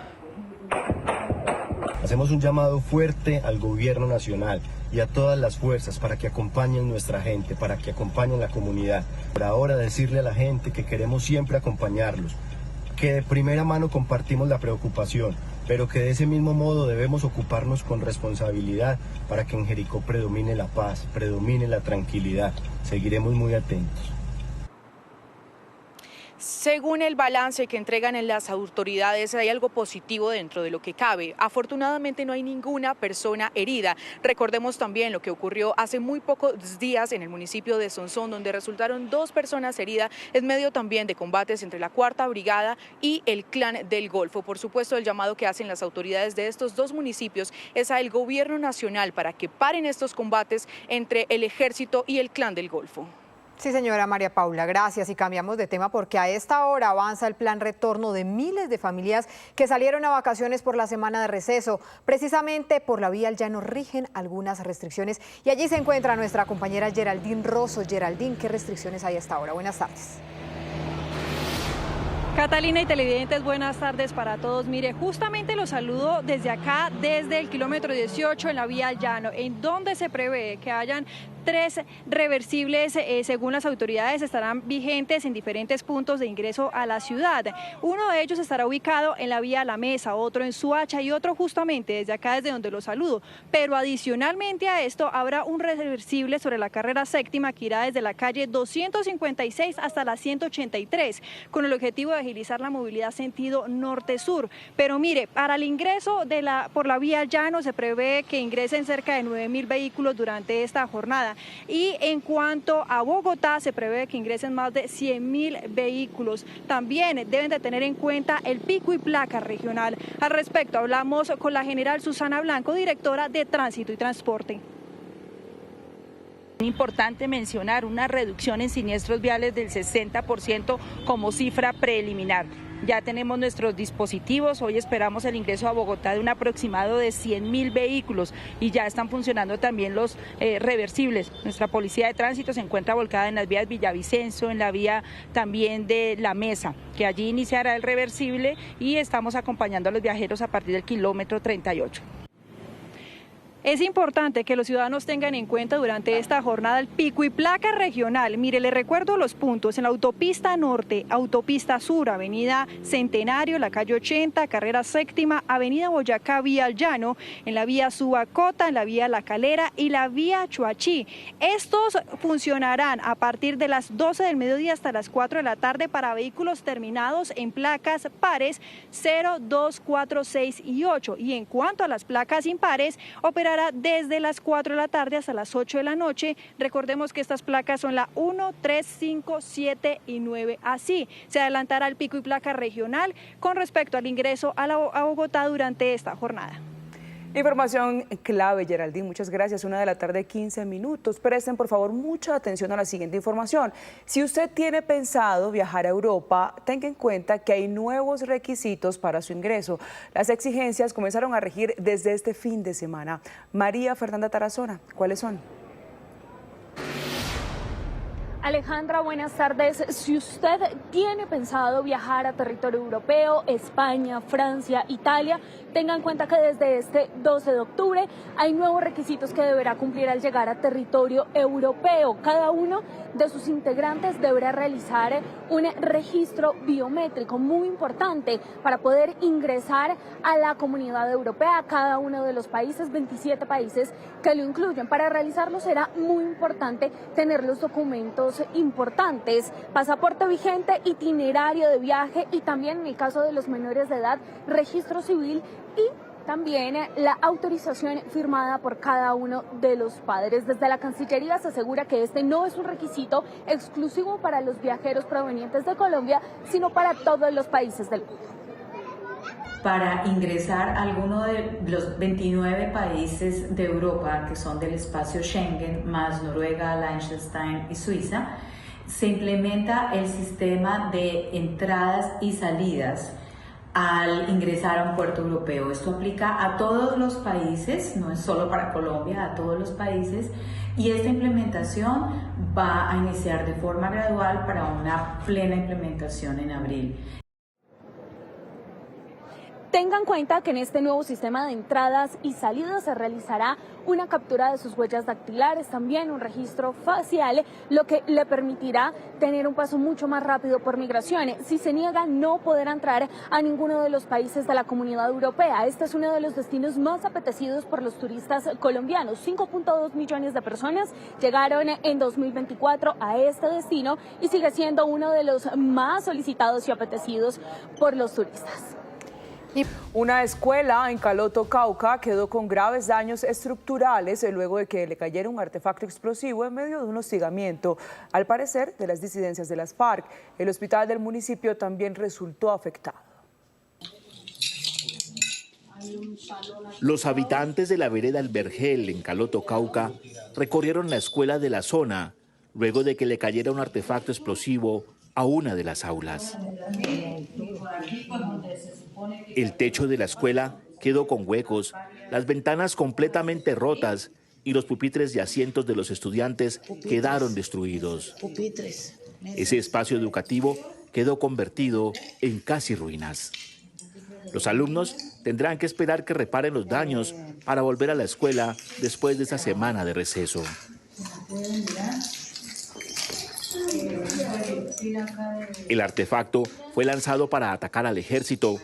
Hacemos un llamado fuerte al gobierno nacional y a todas las fuerzas para que acompañen nuestra gente, para que acompañen la comunidad. Por ahora decirle a la gente que queremos siempre acompañarlos, que de primera mano compartimos la preocupación, pero que de ese mismo modo debemos ocuparnos con responsabilidad para que en Jericó predomine la paz, predomine la tranquilidad. Seguiremos muy atentos. Según el balance que entregan en las autoridades, hay algo positivo dentro de lo que cabe. Afortunadamente no hay ninguna persona herida. Recordemos también lo que ocurrió hace muy pocos días en el municipio de Sonsón, donde resultaron 2 personas heridas en medio también de combates entre la 4ª Brigada y el Clan del Golfo. Por supuesto, el llamado que hacen las autoridades de estos 2 municipios es al gobierno nacional para que paren estos combates entre el ejército y el Clan del Golfo. Sí, señora María Paula, gracias. Y cambiamos de tema porque a esta hora avanza el plan retorno de miles de familias que salieron a vacaciones por la semana de receso. Precisamente por la vía al llano rigen algunas restricciones y allí se encuentra nuestra compañera Geraldine Rosso. Geraldine, ¿qué restricciones hay a esta hora? Buenas tardes. Catalina y televidentes, buenas tardes para todos. Mire, justamente los saludo desde acá, desde el kilómetro 18 en la vía al llano, en donde se prevé que hayan 3 reversibles, según las autoridades, estarán vigentes en diferentes puntos de ingreso a la ciudad. Uno de ellos estará ubicado en la vía La Mesa, otro en Suacha y otro justamente desde acá, desde donde los saludo. Pero adicionalmente a esto, habrá un reversible sobre la carrera 7ª que irá desde la calle 256 hasta la 183, con el objetivo de agilizar la movilidad sentido norte-sur. Pero mire, para el ingreso por la vía llano se prevé que ingresen cerca de 9.000 vehículos durante esta jornada. Y en cuanto a Bogotá, se prevé que ingresen más de 100.000 vehículos. También deben de tener en cuenta el pico y placa regional. Al respecto, hablamos con la general Susana Blanco, directora de Tránsito y Transporte. Es importante mencionar una reducción en siniestros viales del 60% como cifra preliminar. Ya tenemos nuestros dispositivos, hoy esperamos el ingreso a Bogotá de un aproximado de 100.000 vehículos y ya están funcionando también los reversibles. Nuestra policía de tránsito se encuentra volcada en las vías Villavicencio, en la vía también de La Mesa, que allí iniciará el reversible y estamos acompañando a los viajeros a partir del kilómetro 38. Es importante que los ciudadanos tengan en cuenta durante esta jornada el pico y placa regional. Mire, le recuerdo los puntos: en la autopista norte, autopista sur, avenida Centenario, la calle 80, carrera 7ª, avenida Boyacá, vía al llano, en la vía Subacota, en la vía La Calera y la vía Chuachí. Estos funcionarán a partir de las 12 del mediodía hasta las 4 de la tarde para vehículos terminados en placas pares 0, 2, 4, 6 y 8. Y en cuanto a las placas impares, operará desde las 4 de la tarde hasta las 8 de la noche. Recordemos que estas placas son la 1, 3, 5, 7 y 9. Así se adelantará el pico y placa regional con respecto al ingreso a Bogotá durante esta jornada. Información clave, Geraldine, muchas gracias. 1 de la tarde, 15 minutos. Presten por favor mucha atención a la siguiente información. Si usted tiene pensado viajar a Europa, tenga en cuenta que hay nuevos requisitos para su ingreso. Las exigencias comenzaron a regir desde este fin de semana. María Fernanda Tarazona, ¿cuáles son? Alejandra, buenas tardes. Si usted tiene pensado viajar a territorio europeo, España, Francia, Italia, tenga en cuenta que desde este 12 de octubre hay nuevos requisitos que deberá cumplir al llegar a territorio europeo. Cada uno de sus integrantes deberá realizar un registro biométrico muy importante para poder ingresar a la comunidad europea, a cada uno de los países, 27 países que lo incluyen. Para realizarlo será muy importante tener los documentos importantes: pasaporte vigente, itinerario de viaje y también, en el caso de los menores de edad, registro civil y también la autorización firmada por cada uno de los padres. Desde la Cancillería se asegura que este no es un requisito exclusivo para los viajeros provenientes de Colombia, sino para todos los países del mundo. Para ingresar a alguno de los 29 países de Europa que son del espacio Schengen, más Noruega, Liechtenstein y Suiza, se implementa el sistema de entradas y salidas al ingresar a un puerto europeo. Esto aplica a todos los países, no es solo para Colombia, a todos los países, y esta implementación va a iniciar de forma gradual para una plena implementación en abril. Tengan en cuenta que en este nuevo sistema de entradas y salidas se realizará una captura de sus huellas dactilares, también un registro facial, lo que le permitirá tener un paso mucho más rápido por migración. Si se niega, no podrá entrar a ninguno de los países de la Comunidad Europea. Este es uno de los destinos más apetecidos por los turistas colombianos. 5.2 millones de personas llegaron en 2024 a este destino y sigue siendo uno de los más solicitados y apetecidos por los turistas. Una escuela en Caloto, Cauca, quedó con graves daños estructurales luego de que le cayera un artefacto explosivo en medio de un hostigamiento, al parecer, de las disidencias de las FARC. El hospital del municipio también resultó afectado. Los habitantes de la vereda El Vergel, en Caloto, Cauca, recorrieron la escuela de la zona luego de que le cayera un artefacto explosivo a una de las aulas. El techo de la escuela quedó con huecos, las ventanas completamente rotas y los pupitres y asientos de los estudiantes quedaron destruidos. Ese espacio educativo quedó convertido en casi ruinas. Los alumnos tendrán que esperar que reparen los daños para volver a la escuela después de esa semana de receso. El artefacto fue lanzado para atacar al ejército.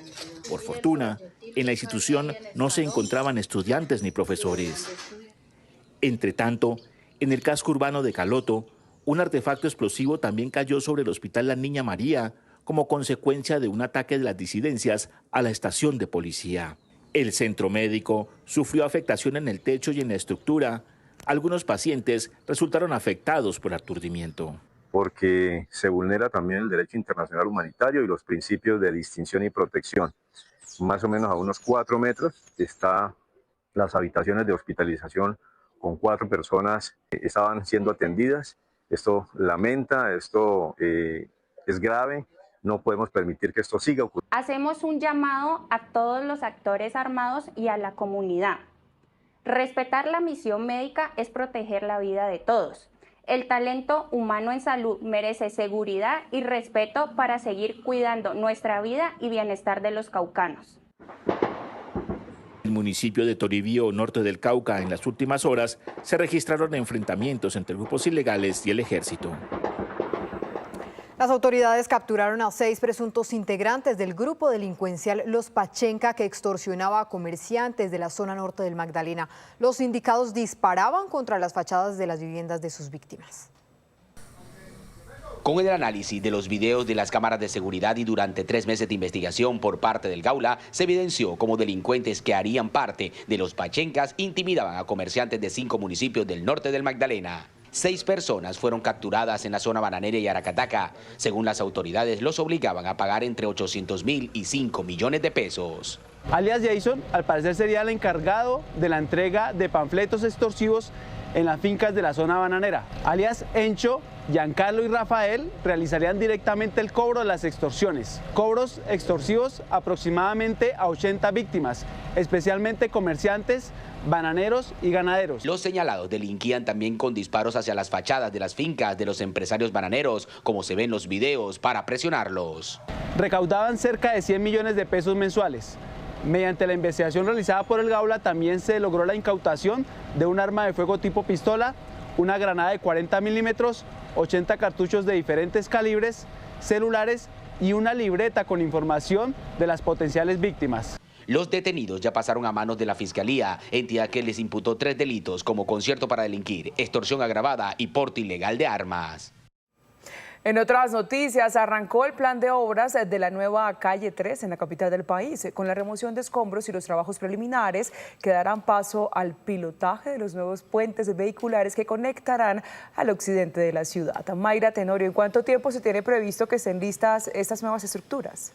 Por fortuna, en la institución no se encontraban estudiantes ni profesores. Entre tanto, en el casco urbano de Caloto, un artefacto explosivo también cayó sobre el Hospital La Niña María como consecuencia de un ataque de las disidencias a la estación de policía. El centro médico sufrió afectación en el techo y en la estructura. Algunos pacientes resultaron afectados por aturdimiento. Porque se vulnera también el derecho internacional humanitario y los principios de distinción y protección. Más o menos a unos 4 metros están las habitaciones de hospitalización con 4 personas que estaban siendo atendidas. Esto lamenta, esto es grave, no podemos permitir que esto siga ocurriendo. Hacemos un llamado a todos los actores armados y a la comunidad. Respetar la misión médica es proteger la vida de todos. El talento humano en salud merece seguridad y respeto para seguir cuidando nuestra vida y bienestar de los caucanos. En el municipio de Toribío, norte del Cauca, en las últimas horas se registraron enfrentamientos entre grupos ilegales y el ejército. Las autoridades capturaron a 6 presuntos integrantes del grupo delincuencial Los Pachenca que extorsionaba a comerciantes de la zona norte del Magdalena. Los indicados disparaban contra las fachadas de las viviendas de sus víctimas. Con el análisis de los videos de las cámaras de seguridad y durante 3 meses de investigación por parte del Gaula, se evidenció como delincuentes que harían parte de los Pachencas intimidaban a comerciantes de 5 municipios del norte del Magdalena. 6 personas fueron capturadas en la zona bananera y Aracataca. Según las autoridades, los obligaban a pagar entre 800.000 y 5 millones de pesos. Alias Jason, al parecer, sería el encargado de la entrega de panfletos extorsivos en las fincas de la zona bananera. Alias Encho, Giancarlo y Rafael realizarían directamente el cobro de las extorsiones. Cobros extorsivos aproximadamente a 80 víctimas, especialmente comerciantes, bananeros y ganaderos. Los señalados delinquían también con disparos hacia las fachadas de las fincas de los empresarios bananeros, como se ven en los videos, para presionarlos. Recaudaban cerca de 100 millones de pesos mensuales. Mediante la investigación realizada por el Gaula también se logró la incautación de un arma de fuego tipo pistola, una granada de 40 milímetros, 80 cartuchos de diferentes calibres, celulares y una libreta con información de las potenciales víctimas. Los detenidos ya pasaron a manos de la Fiscalía, entidad que les imputó 3 delitos como concierto para delinquir, extorsión agravada y porte ilegal de armas. En otras noticias, arrancó el plan de obras de la nueva calle 3 en la capital del país. Con la remoción de escombros y los trabajos preliminares que darán paso al pilotaje de los nuevos puentes vehiculares que conectarán al occidente de la ciudad. Mayra Tenorio, ¿en cuánto tiempo se tiene previsto que estén listas estas nuevas estructuras?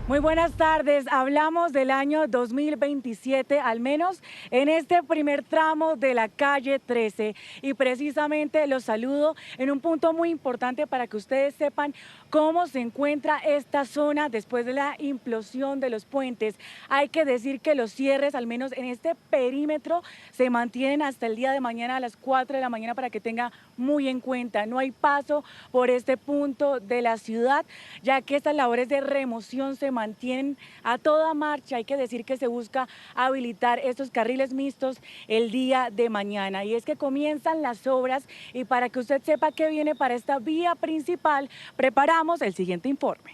Muy buenas tardes. Hablamos del año 2027, al menos en este primer tramo de la calle 13. Y precisamente los saludo en un punto muy importante para que ustedes sepan cómo se encuentra esta zona después de la implosión de los puentes. Hay que decir que los cierres, al menos en este perímetro, se mantienen hasta el día de mañana a las 4 de la mañana para que tenga muy en cuenta. No hay paso por este punto de la ciudad, ya que estas labores de remoción se mantienen a toda marcha. Hay que decir que se busca habilitar estos carriles mixtos el día de mañana. Y es que comienzan las obras y para que usted sepa qué viene para esta vía principal, preparamos el siguiente informe.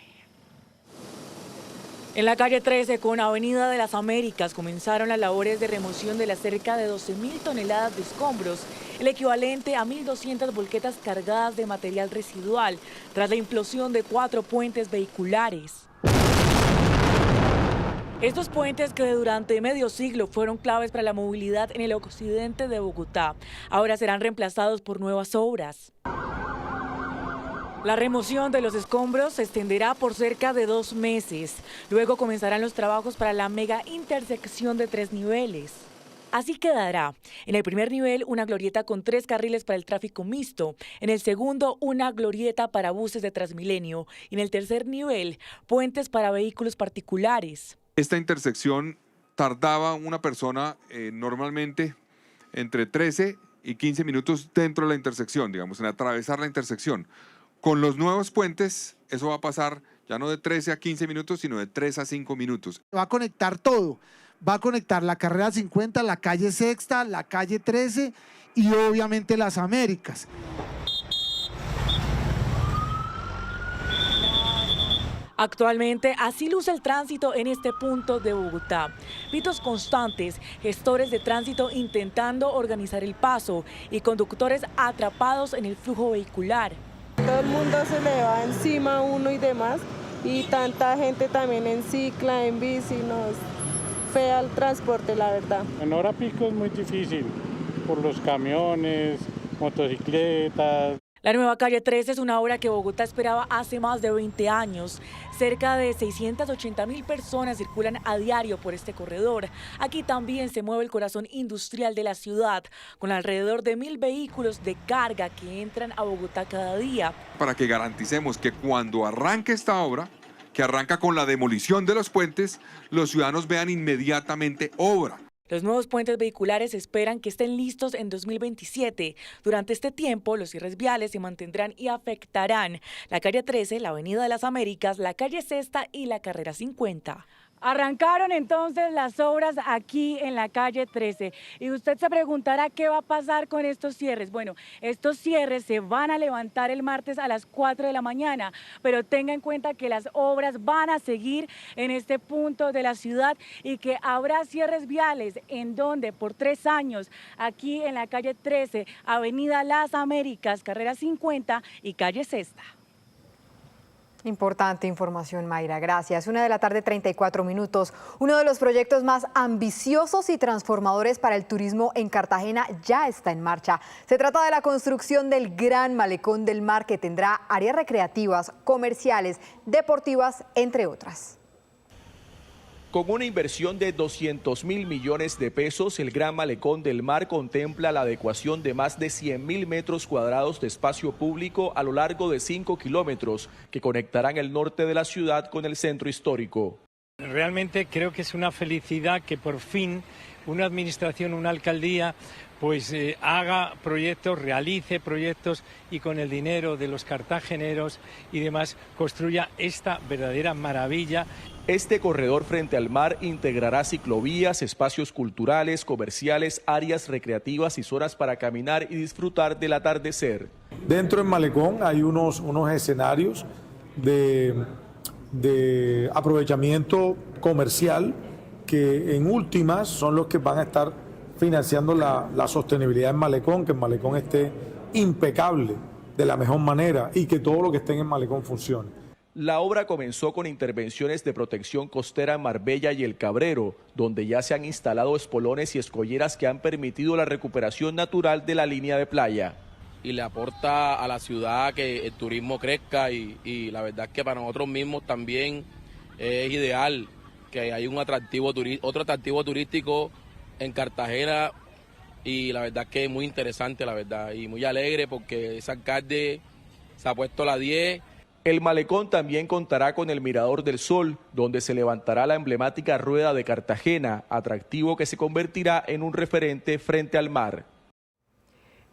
En la calle 13 con Avenida de las Américas comenzaron las labores de remoción de las cerca de 12.000 toneladas de escombros, el equivalente a 1.200 volquetas cargadas de material residual, tras la implosión de 4 puentes vehiculares. Estos puentes que durante medio siglo fueron claves para la movilidad en el occidente de Bogotá, ahora serán reemplazados por nuevas obras. La remoción de los escombros se extenderá por cerca de 2 meses. Luego comenzarán los trabajos para la mega intersección de 3 niveles. Así quedará. En el primer nivel, una glorieta con 3 carriles para el tráfico mixto. En el segundo, una glorieta para buses de Transmilenio. Y en el tercer nivel, puentes para vehículos particulares. Esta intersección tardaba una persona normalmente entre 13 y 15 minutos dentro de la intersección, digamos, en atravesar la intersección. Con los nuevos puentes, eso va a pasar ya no de 13 a 15 minutos, sino de 3 a 5 minutos. Va a conectar todo. Va a conectar la carrera 50, la calle Sexta, la calle 13 y obviamente las Américas. Actualmente así luce el tránsito en este punto de Bogotá. Pitos constantes, gestores de tránsito intentando organizar el paso y conductores atrapados en el flujo vehicular. Todo el mundo se le va encima a uno y demás, y tanta gente también en cicla, en bici, nos fea el transporte, la verdad. En hora pico es muy difícil, por los camiones, motocicletas. La nueva calle 13 es una obra que Bogotá esperaba hace más de 20 años. Cerca de 680.000 personas circulan a diario por este corredor. Aquí también se mueve el corazón industrial de la ciudad, con alrededor de 1.000 vehículos de carga que entran a Bogotá cada día. Para que garanticemos que cuando arranque esta obra, que arranca con la demolición de los puentes, los ciudadanos vean inmediatamente obra. Los nuevos puentes vehiculares esperan que estén listos en 2027. Durante este tiempo, los cierres viales se mantendrán y afectarán la calle 13, la Avenida de las Américas, la calle Sexta y la carrera 50. Arrancaron entonces las obras aquí en la calle 13 y usted se preguntará qué va a pasar con estos cierres. Bueno, estos cierres se van a levantar el martes a las 4 de la mañana, pero tenga en cuenta que las obras van a seguir en este punto de la ciudad y que habrá cierres viales en donde por 3 años aquí en la calle 13, Avenida Las Américas, carrera 50 y calle Sexta. Importante información, Mayra, gracias. 1:34 p.m. Uno de los proyectos más ambiciosos y transformadores para el turismo en Cartagena ya está en marcha. Se trata de la construcción del Gran Malecón del Mar, que tendrá áreas recreativas, comerciales, deportivas, entre otras. Con una inversión de 200.000 millones de pesos, el Gran Malecón del Mar contempla la adecuación de más de 100.000 metros cuadrados de espacio público a lo largo de 5 kilómetros que conectarán el norte de la ciudad con el centro histórico. Realmente creo que es una felicidad que por fin una administración, una alcaldía, pues haga proyectos, realice proyectos y con el dinero de los cartageneros y demás construya esta verdadera maravilla. Este corredor frente al mar integrará ciclovías, espacios culturales, comerciales, áreas recreativas y zonas para caminar y disfrutar del atardecer. Dentro del malecón hay unos escenarios de aprovechamiento comercial que en últimas son los que van a estar financiando la sostenibilidad del malecón, que el malecón esté impecable de la mejor manera y que todo lo que esté en el malecón funcione. La obra comenzó con intervenciones de protección costera en Marbella y El Cabrero, donde ya se han instalado espolones y escolleras que han permitido la recuperación natural de la línea de playa. Y le aporta a la ciudad que el turismo crezca y la verdad es que para nosotros mismos también es ideal que hay otro atractivo turístico en Cartagena y la verdad es que es muy interesante, la verdad, y muy alegre porque ese alcalde se ha puesto la 10. El malecón también contará con el Mirador del Sol, donde se levantará la emblemática Rueda de Cartagena, atractivo que se convertirá en un referente frente al mar.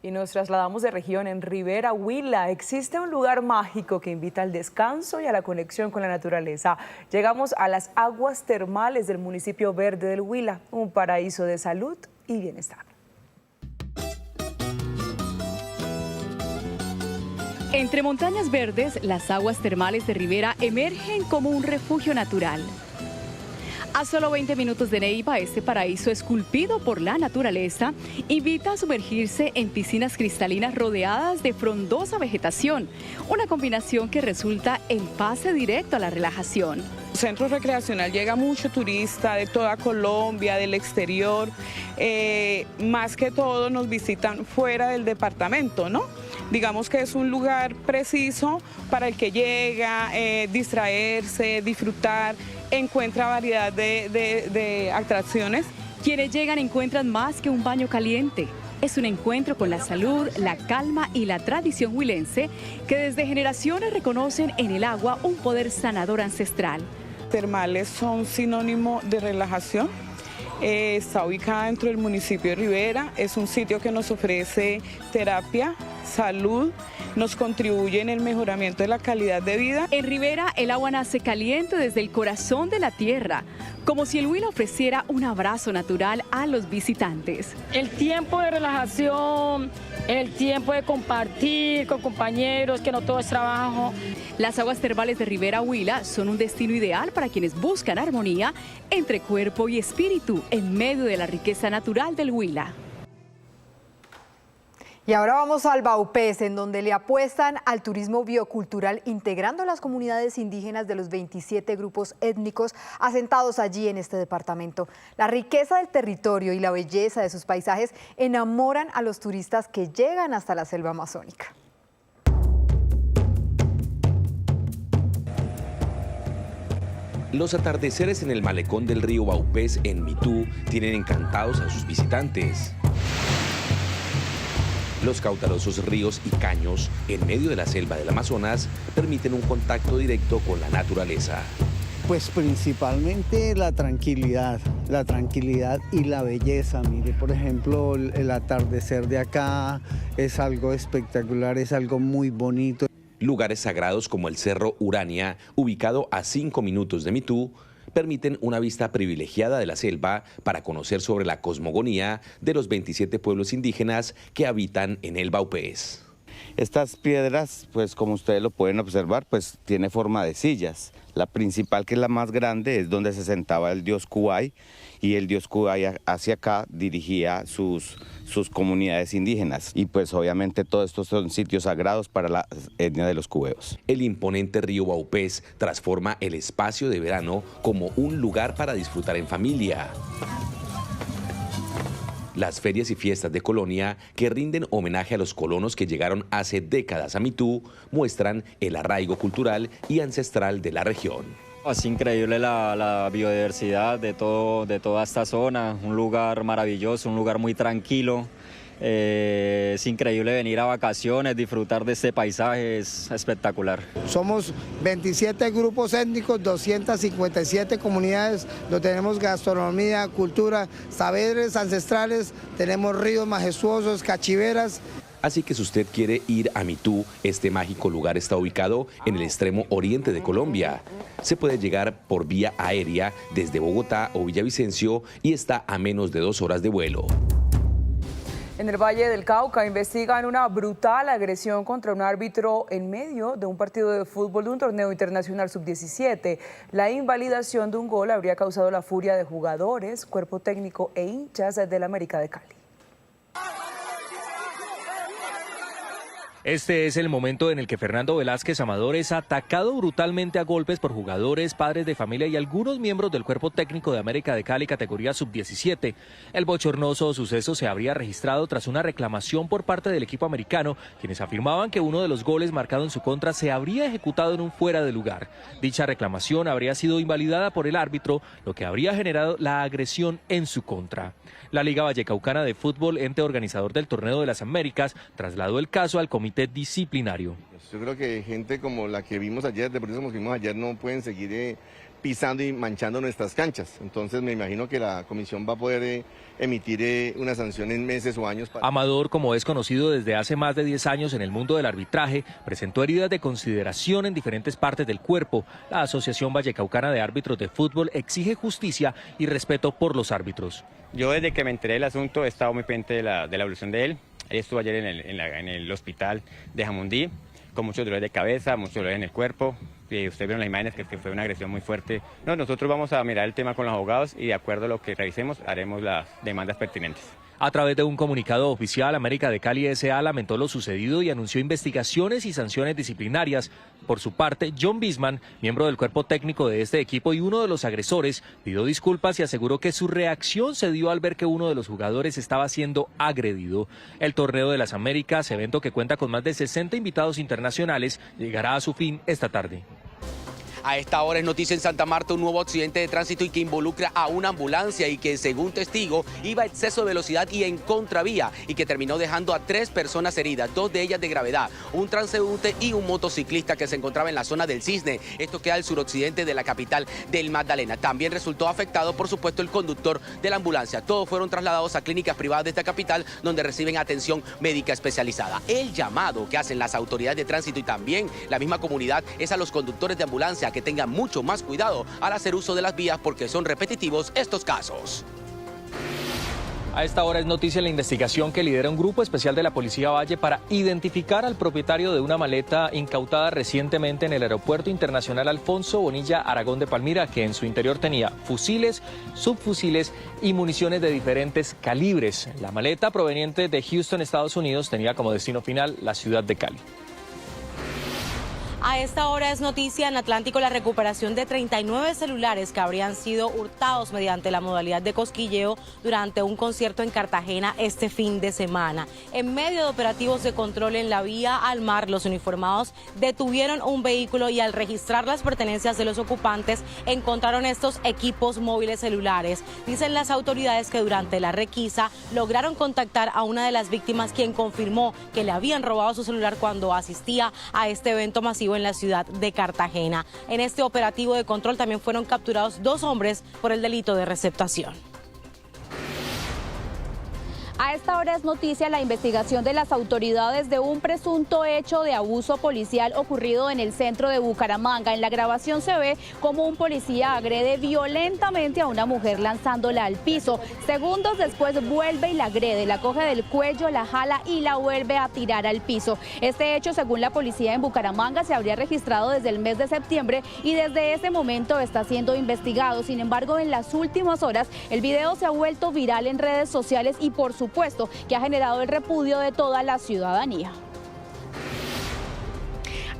Y nos trasladamos de región. En Rivera, Huila, existe un lugar mágico que invita al descanso y a la conexión con la naturaleza. Llegamos a las aguas termales del municipio verde del Huila, un paraíso de salud y bienestar. Entre montañas verdes, las aguas termales de Rivera emergen como un refugio natural. A solo 20 minutos de Neiva, este paraíso esculpido por la naturaleza invita a sumergirse en piscinas cristalinas rodeadas de frondosa vegetación, una combinación que resulta el pase directo a la relajación. Centro recreacional llega mucho turista de toda Colombia, del exterior, más que todo nos visitan fuera del departamento, ¿no? Digamos que es un lugar preciso para el que llega, distraerse, disfrutar, encuentra variedad de atracciones. Quienes llegan encuentran más que un baño caliente. Es un encuentro con la salud, la calma y la tradición huilense que desde generaciones reconocen en el agua un poder sanador ancestral. Termales son sinónimo de relajación. Está ubicada dentro del municipio de Rivera. Es un sitio que nos ofrece terapia, salud, nos contribuye en el mejoramiento de la calidad de vida. En Rivera, el agua nace caliente desde el corazón de la tierra, como si el Huila ofreciera un abrazo natural a los visitantes. El tiempo de relajación, el tiempo de compartir con compañeros, que no todo es trabajo. Las aguas termales de Rivera, Huila, son un destino ideal para quienes buscan armonía entre cuerpo y espíritu en medio de la riqueza natural del Huila. Y ahora vamos al Baupés, en donde le apuestan al turismo biocultural, integrando las comunidades indígenas de los 27 grupos étnicos asentados allí en este departamento. La riqueza del territorio y la belleza de sus paisajes enamoran a los turistas que llegan hasta la selva amazónica. Los atardeceres en el malecón del río Baupés en Mitú tienen encantados a sus visitantes. Los caudalosos ríos y caños en medio de la selva del Amazonas permiten un contacto directo con la naturaleza. Pues principalmente la tranquilidad y la belleza. Mire, por ejemplo, el atardecer de acá es algo espectacular, es algo muy bonito. Lugares sagrados como el Cerro Urania, ubicado a 5 minutos de Mitú, permiten una vista privilegiada de la selva para conocer sobre la cosmogonía de los 27 pueblos indígenas que habitan en el Baupés. Estas piedras, pues como ustedes lo pueden observar, pues tiene forma de sillas. La principal, que es la más grande, es donde se sentaba el dios Kuay, y el dios Kuay hacia acá dirigía sus comunidades indígenas. Y pues obviamente todos estos son sitios sagrados para la etnia de los cubeos. El imponente río Baupés transforma el espacio de verano como un lugar para disfrutar en familia. Las ferias y fiestas de Colonia, que rinden homenaje a los colonos que llegaron hace décadas a Mitú, muestran el arraigo cultural y ancestral de la región. Es increíble la biodiversidad de toda esta zona, un lugar maravilloso, un lugar muy tranquilo. Es increíble venir a vacaciones, disfrutar de este paisaje, es espectacular. Somos 27 grupos étnicos, 257 comunidades, donde tenemos gastronomía, cultura, saberes ancestrales, tenemos ríos majestuosos, cachiveras. Así que si usted quiere ir a Mitú, este mágico lugar está ubicado en el extremo oriente de Colombia. Se puede llegar por vía aérea desde Bogotá o Villavicencio y está a menos de 2 horas de vuelo. En el Valle del Cauca investigan una brutal agresión contra un árbitro en medio de un partido de fútbol de un torneo internacional sub-17. La invalidación de un gol habría causado la furia de jugadores, cuerpo técnico e hinchas del América de Cali. Este es el momento en el que Fernando Velázquez Amador es atacado brutalmente a golpes por jugadores, padres de familia y algunos miembros del cuerpo técnico de América de Cali categoría sub-17. El bochornoso suceso se habría registrado tras una reclamación por parte del equipo americano, quienes afirmaban que uno de los goles marcado en su contra se habría ejecutado en un fuera de lugar. Dicha reclamación habría sido invalidada por el árbitro, lo que habría generado la agresión en su contra. La Liga Vallecaucana de Fútbol, ente organizador del Torneo de las Américas, trasladó el caso al comité disciplinario. Yo creo que gente como la que vimos ayer, deportistas como vimos ayer, no pueden seguir pisando y manchando nuestras canchas. Entonces me imagino que la comisión va a poder emitir una sanción en meses o años. Amador, como es conocido desde hace más de 10 años en el mundo del arbitraje, presentó heridas de consideración en diferentes partes del cuerpo. La Asociación Vallecaucana de Árbitros de Fútbol exige justicia y respeto por los árbitros. Yo desde que me enteré del asunto he estado muy pendiente de la evolución de él. Él estuvo ayer en el hospital de Jamundí con muchos dolores de cabeza, muchos dolores en el cuerpo. Ustedes vieron las imágenes que fue una agresión muy fuerte. No, nosotros vamos a mirar el tema con los abogados y de acuerdo a lo que revisemos haremos las demandas pertinentes. A través de un comunicado oficial, América de Cali S.A. lamentó lo sucedido y anunció investigaciones y sanciones disciplinarias. Por su parte, John Bisman, miembro del cuerpo técnico de este equipo y uno de los agresores, pidió disculpas y aseguró que su reacción se dio al ver que uno de los jugadores estaba siendo agredido. El Torneo de las Américas, evento que cuenta con más de 60 invitados internacionales, llegará a su fin esta tarde. A esta hora es noticia en Santa Marta un nuevo accidente de tránsito y que involucra a una ambulancia y que, según testigo, iba a exceso de velocidad y en contravía y que terminó dejando a 3 personas heridas, 2 de ellas de gravedad, un transeúnte y un motociclista que se encontraba en la zona del Cisne. Esto queda al suroccidente de la capital del Magdalena. También resultó afectado, por supuesto, el conductor de la ambulancia. Todos fueron trasladados a clínicas privadas de esta capital donde reciben atención médica especializada. El llamado que hacen las autoridades de tránsito y también la misma comunidad es a los conductores de ambulancia que tengan mucho más cuidado al hacer uso de las vías porque son repetitivos estos casos. A esta hora es noticia la investigación que lidera un grupo especial de la Policía Valle para identificar al propietario de una maleta incautada recientemente en el Aeropuerto Internacional Alfonso Bonilla Aragón de Palmira, que en su interior tenía fusiles, subfusiles y municiones de diferentes calibres. La maleta, proveniente de Houston, Estados Unidos, tenía como destino final la ciudad de Cali. A esta hora es noticia en Atlántico la recuperación de 39 celulares que habrían sido hurtados mediante la modalidad de cosquilleo durante un concierto en Cartagena este fin de semana. En medio de operativos de control en la vía al mar, los uniformados detuvieron un vehículo y al registrar las pertenencias de los ocupantes encontraron estos equipos móviles celulares. Dicen las autoridades que durante la requisa lograron contactar a una de las víctimas, quien confirmó que le habían robado su celular cuando asistía a este evento masivo en la ciudad de Cartagena. En este operativo de control también fueron capturados 2 hombres por el delito de receptación. A esta hora es noticia la investigación de las autoridades de un presunto hecho de abuso policial ocurrido en el centro de Bucaramanga. En la grabación se ve cómo un policía agrede violentamente a una mujer lanzándola al piso. Segundos después vuelve y la agrede, la coge del cuello, la jala y la vuelve a tirar al piso. Este hecho, según la policía en Bucaramanga, se habría registrado desde el mes de septiembre y desde ese momento está siendo investigado. Sin embargo, en las últimas horas el video se ha vuelto viral en redes sociales y por supuesto que ha generado el repudio de toda la ciudadanía.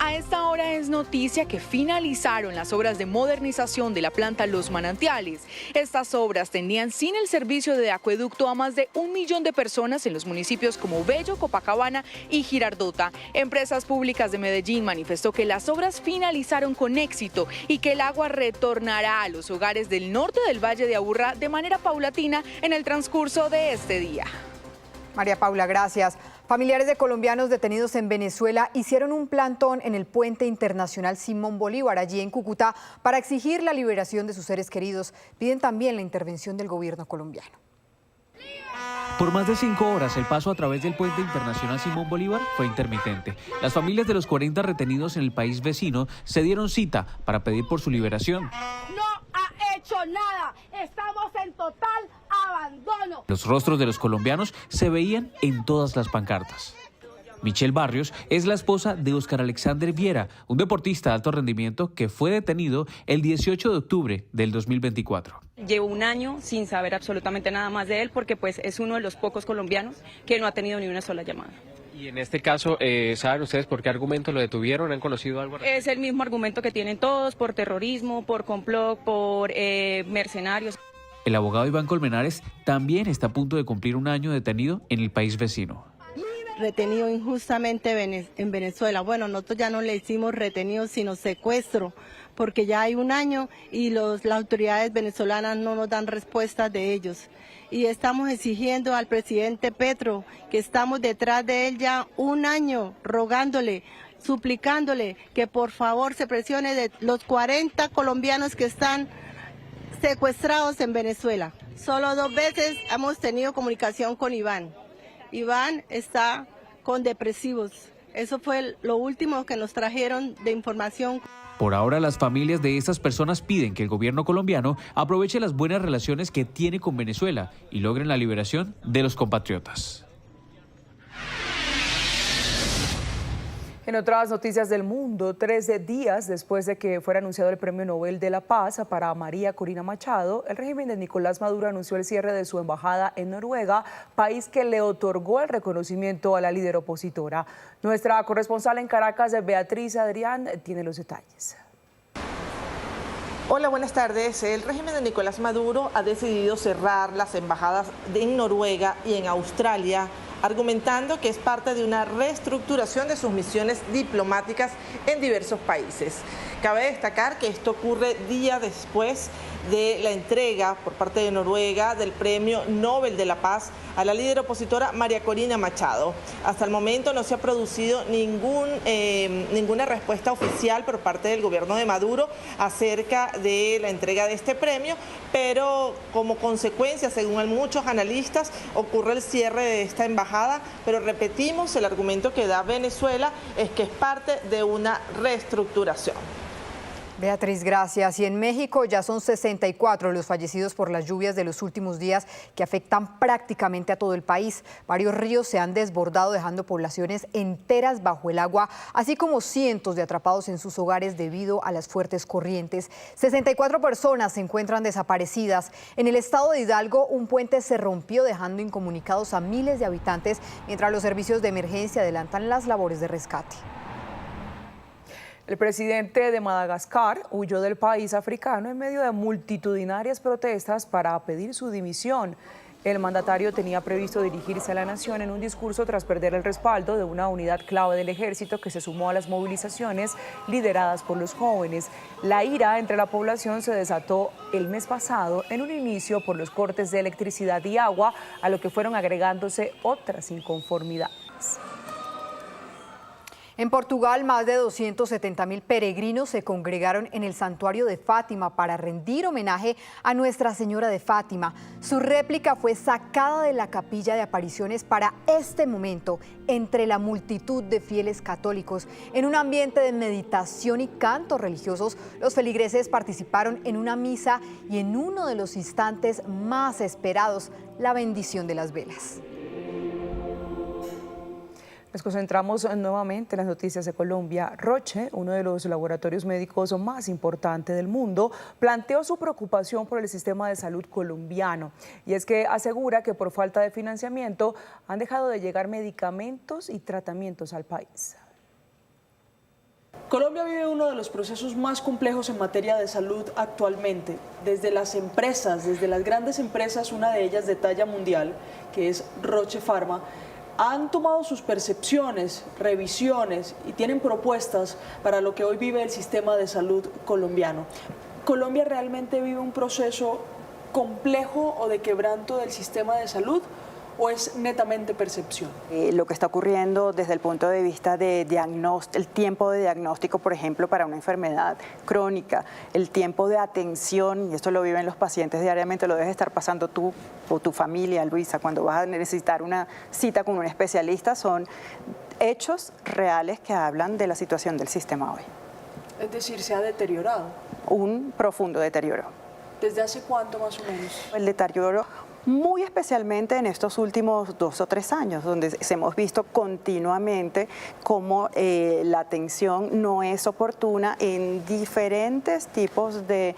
A esta hora es noticia que finalizaron las obras de modernización de la planta Los Manantiales. Estas obras tenían sin el servicio de acueducto a más de 1 millón de personas en los municipios como Bello, Copacabana y Girardota. Empresas Públicas de Medellín manifestó que las obras finalizaron con éxito y que el agua retornará a los hogares del norte del Valle de Aburrá de manera paulatina en el transcurso de este día. María Paula, gracias. Familiares de colombianos detenidos en Venezuela hicieron un plantón en el Puente Internacional Simón Bolívar, allí en Cúcuta, para exigir la liberación de sus seres queridos. Piden también la intervención del gobierno colombiano. Por más de 5 horas, el paso a través del Puente Internacional Simón Bolívar fue intermitente. Las familias de los 40 retenidos en el país vecino se dieron cita para pedir por su liberación. No ha hecho nada, estamos en total abandono. Los rostros de los colombianos se veían en todas las pancartas. Michelle Barrios es la esposa de Oscar Alexander Viera, un deportista de alto rendimiento que fue detenido el 18 de octubre del 2024. Llevo 1 año sin saber absolutamente nada más de él porque pues es uno de los pocos colombianos que no ha tenido ni una sola llamada. Y en este caso, ¿saben ustedes por qué argumento lo detuvieron? ¿Han conocido algo? Es el mismo argumento que tienen todos, por terrorismo, por complot, por mercenarios. El abogado Iván Colmenares también está a punto de cumplir 1 año detenido en el país vecino. Retenido injustamente en Venezuela. Bueno, nosotros ya no le hicimos retenido, sino secuestro, porque ya hay 1 año y las autoridades venezolanas no nos dan respuestas de ellos. Y estamos exigiendo al presidente Petro, que estamos detrás de él ya 1 año, rogándole suplicándole que por favor se presione de los 40 colombianos que están secuestrados en Venezuela. Solo 2 veces hemos tenido comunicación con Iván. Iván está con depresivos. Eso fue lo último que nos trajeron de información. Por ahora, las familias de estas personas piden que el gobierno colombiano aproveche las buenas relaciones que tiene con Venezuela y logren la liberación de los compatriotas. En otras noticias del mundo, 13 días después de que fuera anunciado el Premio Nobel de la Paz para María Corina Machado, el régimen de Nicolás Maduro anunció el cierre de su embajada en Noruega, país que le otorgó el reconocimiento a la líder opositora. Nuestra corresponsal en Caracas, Beatriz Adrián, tiene los detalles. Hola, buenas tardes. El régimen de Nicolás Maduro ha decidido cerrar las embajadas en Noruega y en Australia, argumentando que es parte de una reestructuración de sus misiones diplomáticas en diversos países. Cabe destacar que esto ocurre día después de la entrega por parte de Noruega del Premio Nobel de la Paz a la líder opositora María Corina Machado. Hasta el momento no se ha producido ninguna respuesta oficial por parte del gobierno de Maduro acerca de la entrega de este premio, pero como consecuencia, según muchos analistas, ocurre el cierre de esta embajada, pero repetimos, el argumento que da Venezuela es que es parte de una reestructuración. Beatriz, gracias. Y en México ya son 64 los fallecidos por las lluvias de los últimos días que afectan prácticamente a todo el país. Varios ríos se han desbordado, dejando poblaciones enteras bajo el agua, así como cientos de atrapados en sus hogares debido a las fuertes corrientes. 64 personas se encuentran desaparecidas. En el estado de Hidalgo, un puente se rompió, dejando incomunicados a miles de habitantes, mientras los servicios de emergencia adelantan las labores de rescate. El presidente de Madagascar huyó del país africano en medio de multitudinarias protestas para pedir su dimisión. El mandatario tenía previsto dirigirse a la nación en un discurso tras perder el respaldo de una unidad clave del ejército que se sumó a las movilizaciones lideradas por los jóvenes. La ira entre la población se desató el mes pasado en un inicio por los cortes de electricidad y agua, a lo que fueron agregándose otras inconformidades. En Portugal, más de 270.000 peregrinos se congregaron en el santuario de Fátima para rendir homenaje a Nuestra Señora de Fátima. Su réplica fue sacada de la capilla de apariciones para este momento entre la multitud de fieles católicos. En un ambiente de meditación y cantos religiosos, los feligreses participaron en una misa y en uno de los instantes más esperados, la bendición de las velas. Nos concentramos nuevamente en las noticias de Colombia. Roche, uno de los laboratorios médicos más importantes del mundo, planteó su preocupación por el sistema de salud colombiano. Y es que asegura que por falta de financiamiento han dejado de llegar medicamentos y tratamientos al país. Colombia vive uno de los procesos más complejos en materia de salud actualmente. Desde las empresas, desde las grandes empresas, una de ellas de talla mundial, que es Roche Pharma, han tomado sus percepciones, revisiones y tienen propuestas para lo que hoy vive el sistema de salud colombiano. ¿Colombia realmente vive un proceso complejo o de quebranto del sistema de salud o es netamente percepción? Lo que está ocurriendo desde el punto de vista de el tiempo de diagnóstico, por ejemplo, para una enfermedad crónica, el tiempo de atención, y esto lo viven los pacientes diariamente, lo debes estar pasando tú o tu familia, Luisa, cuando vas a necesitar una cita con un especialista, son hechos reales que hablan de la situación del sistema hoy. Es decir, se ha deteriorado. Un profundo deterioro. ¿Desde hace cuánto más o menos? El deterioro muy especialmente en estos últimos 2 o 3 años, donde hemos visto continuamente cómo la atención no es oportuna en diferentes tipos de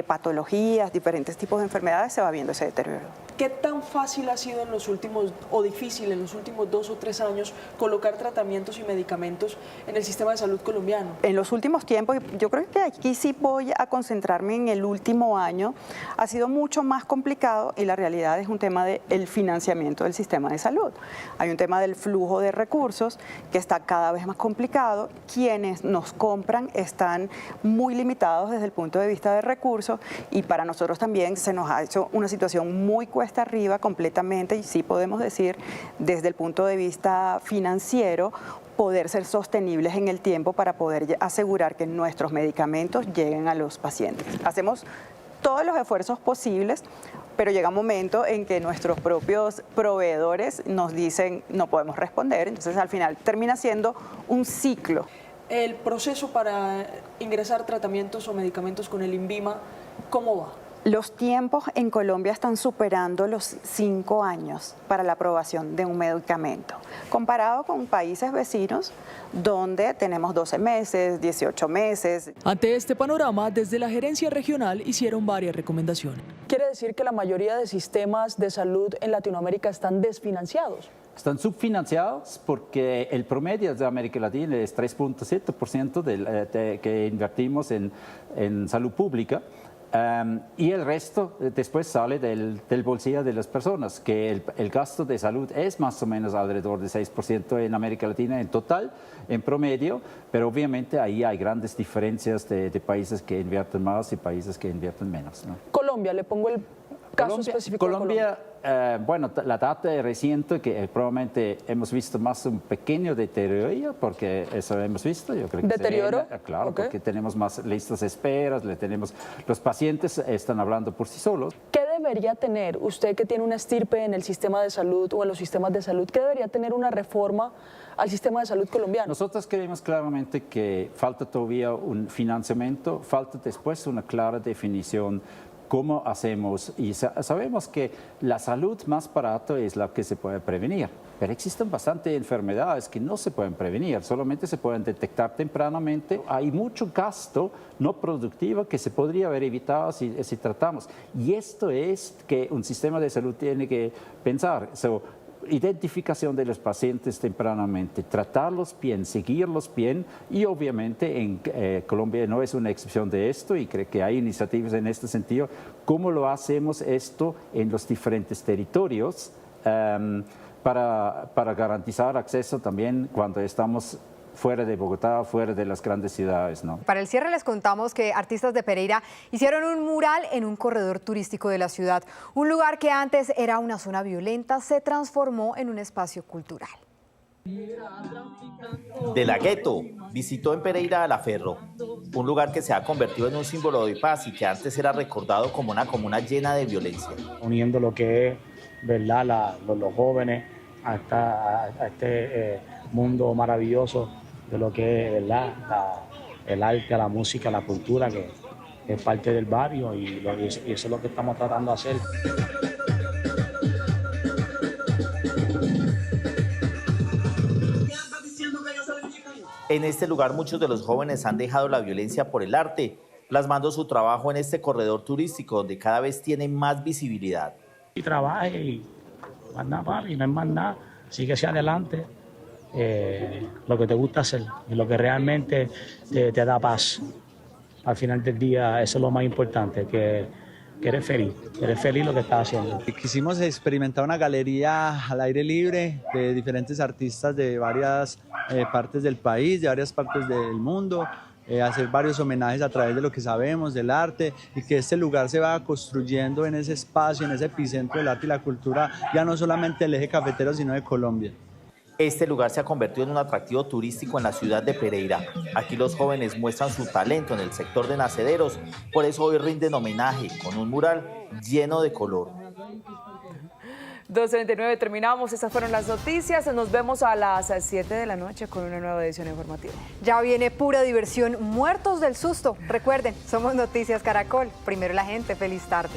patologías, diferentes tipos de enfermedades, se va viendo ese deterioro. ¿Qué tan fácil ha sido en los últimos, o difícil en los últimos 2 o 3 años, colocar tratamientos y medicamentos en el sistema de salud colombiano? En los últimos tiempos, yo creo que aquí sí voy a concentrarme en el último año, ha sido mucho más complicado y la realidad es un tema del financiamiento del sistema de salud. Hay un tema del flujo de recursos que está cada vez más complicado. Quienes nos compran están muy limitados desde el punto de vista de recursos y para nosotros también se nos ha hecho una situación muy cuesta arriba completamente y sí podemos decir desde el punto de vista financiero poder ser sostenibles en el tiempo para poder asegurar que nuestros medicamentos lleguen a los pacientes. Hacemos todos los esfuerzos posibles, pero llega un momento en que nuestros propios proveedores nos dicen no podemos responder, entonces al final termina siendo un ciclo. El proceso para ingresar tratamientos o medicamentos con el INVIMA, ¿cómo va? Los tiempos en Colombia están superando los 5 años para la aprobación de un medicamento, comparado con países vecinos donde tenemos 12 meses, 18 meses. Ante este panorama, desde la gerencia regional hicieron varias recomendaciones. ¿Quiere decir que la mayoría de sistemas de salud en Latinoamérica están desfinanciados? Están subfinanciados porque el promedio de América Latina es 3.7% que invertimos en salud pública. Y el resto después sale del bolsillo de las personas, que el gasto de salud es más o menos alrededor de 6% en América Latina en total, en promedio, pero obviamente ahí hay grandes diferencias de países que invierten más y países que invierten menos, ¿no? Colombia, le pongo el caso específico de Colombia. Bueno, la data es reciente que probablemente hemos visto más un pequeño deterioro, porque eso hemos visto. Yo creo que ¿Deterioro? Claro, okay. Porque tenemos más listas de esperas, los pacientes están hablando por sí solos. ¿Qué debería tener usted que tiene una estirpe en el sistema de salud o en los sistemas de salud? ¿Qué debería tener una reforma al sistema de salud colombiano? Nosotros creemos claramente que falta todavía un financiamiento, falta después una clara definición cómo hacemos, y sabemos que la salud más barata es la que se puede prevenir, pero existen bastantes enfermedades que no se pueden prevenir, solamente se pueden detectar tempranamente. Hay mucho gasto no productivo que se podría haber evitado si tratamos, y esto es que un sistema de salud tiene que pensar. Identificación de los pacientes tempranamente, tratarlos bien, seguirlos bien, y obviamente en Colombia no es una excepción de esto, y creo que hay iniciativas en este sentido. ¿Cómo lo hacemos esto en los diferentes territorios para garantizar acceso también cuando estamos fuera de Bogotá, fuera de las grandes ciudades, ¿no? Para el cierre les contamos que artistas de Pereira hicieron un mural en un corredor turístico de la ciudad. Un lugar que antes era una zona violenta se transformó en un espacio cultural. De la Gueto visitó en Pereira a La Ferro, un lugar que se ha convertido en un símbolo de paz y que antes era recordado como una comuna llena de violencia. Uniendo lo que es, ¿verdad?, los jóvenes a este mundo maravilloso de lo que es, ¿verdad?, el arte, la música, la cultura, que es parte del barrio, y eso es lo que estamos tratando de hacer. En este lugar muchos de los jóvenes han dejado la violencia por el arte, plasmando su trabajo en este corredor turístico donde cada vez tiene más visibilidad. Y trabaje y más nada, papi, no es más nada, sigue hacia adelante. Lo que te gusta hacer y lo que realmente te da paz. Al final del día eso es lo más importante, que eres feliz lo que estás haciendo. Quisimos experimentar una galería al aire libre de diferentes artistas de varias partes del país, de varias partes del mundo, hacer varios homenajes a través de lo que sabemos del arte, y que este lugar se va construyendo en ese espacio, en ese epicentro del arte y la cultura, ya no solamente del eje cafetero, sino de Colombia. Este lugar se ha convertido en un atractivo turístico en la ciudad de Pereira. Aquí los jóvenes muestran su talento en el sector de nacederos, por eso hoy rinden homenaje con un mural lleno de color. 2:39 terminamos, estas fueron las noticias, nos vemos a las 7 de la noche con una nueva edición informativa. Ya viene pura diversión, muertos del susto. Recuerden, somos Noticias Caracol, primero la gente, feliz tarde.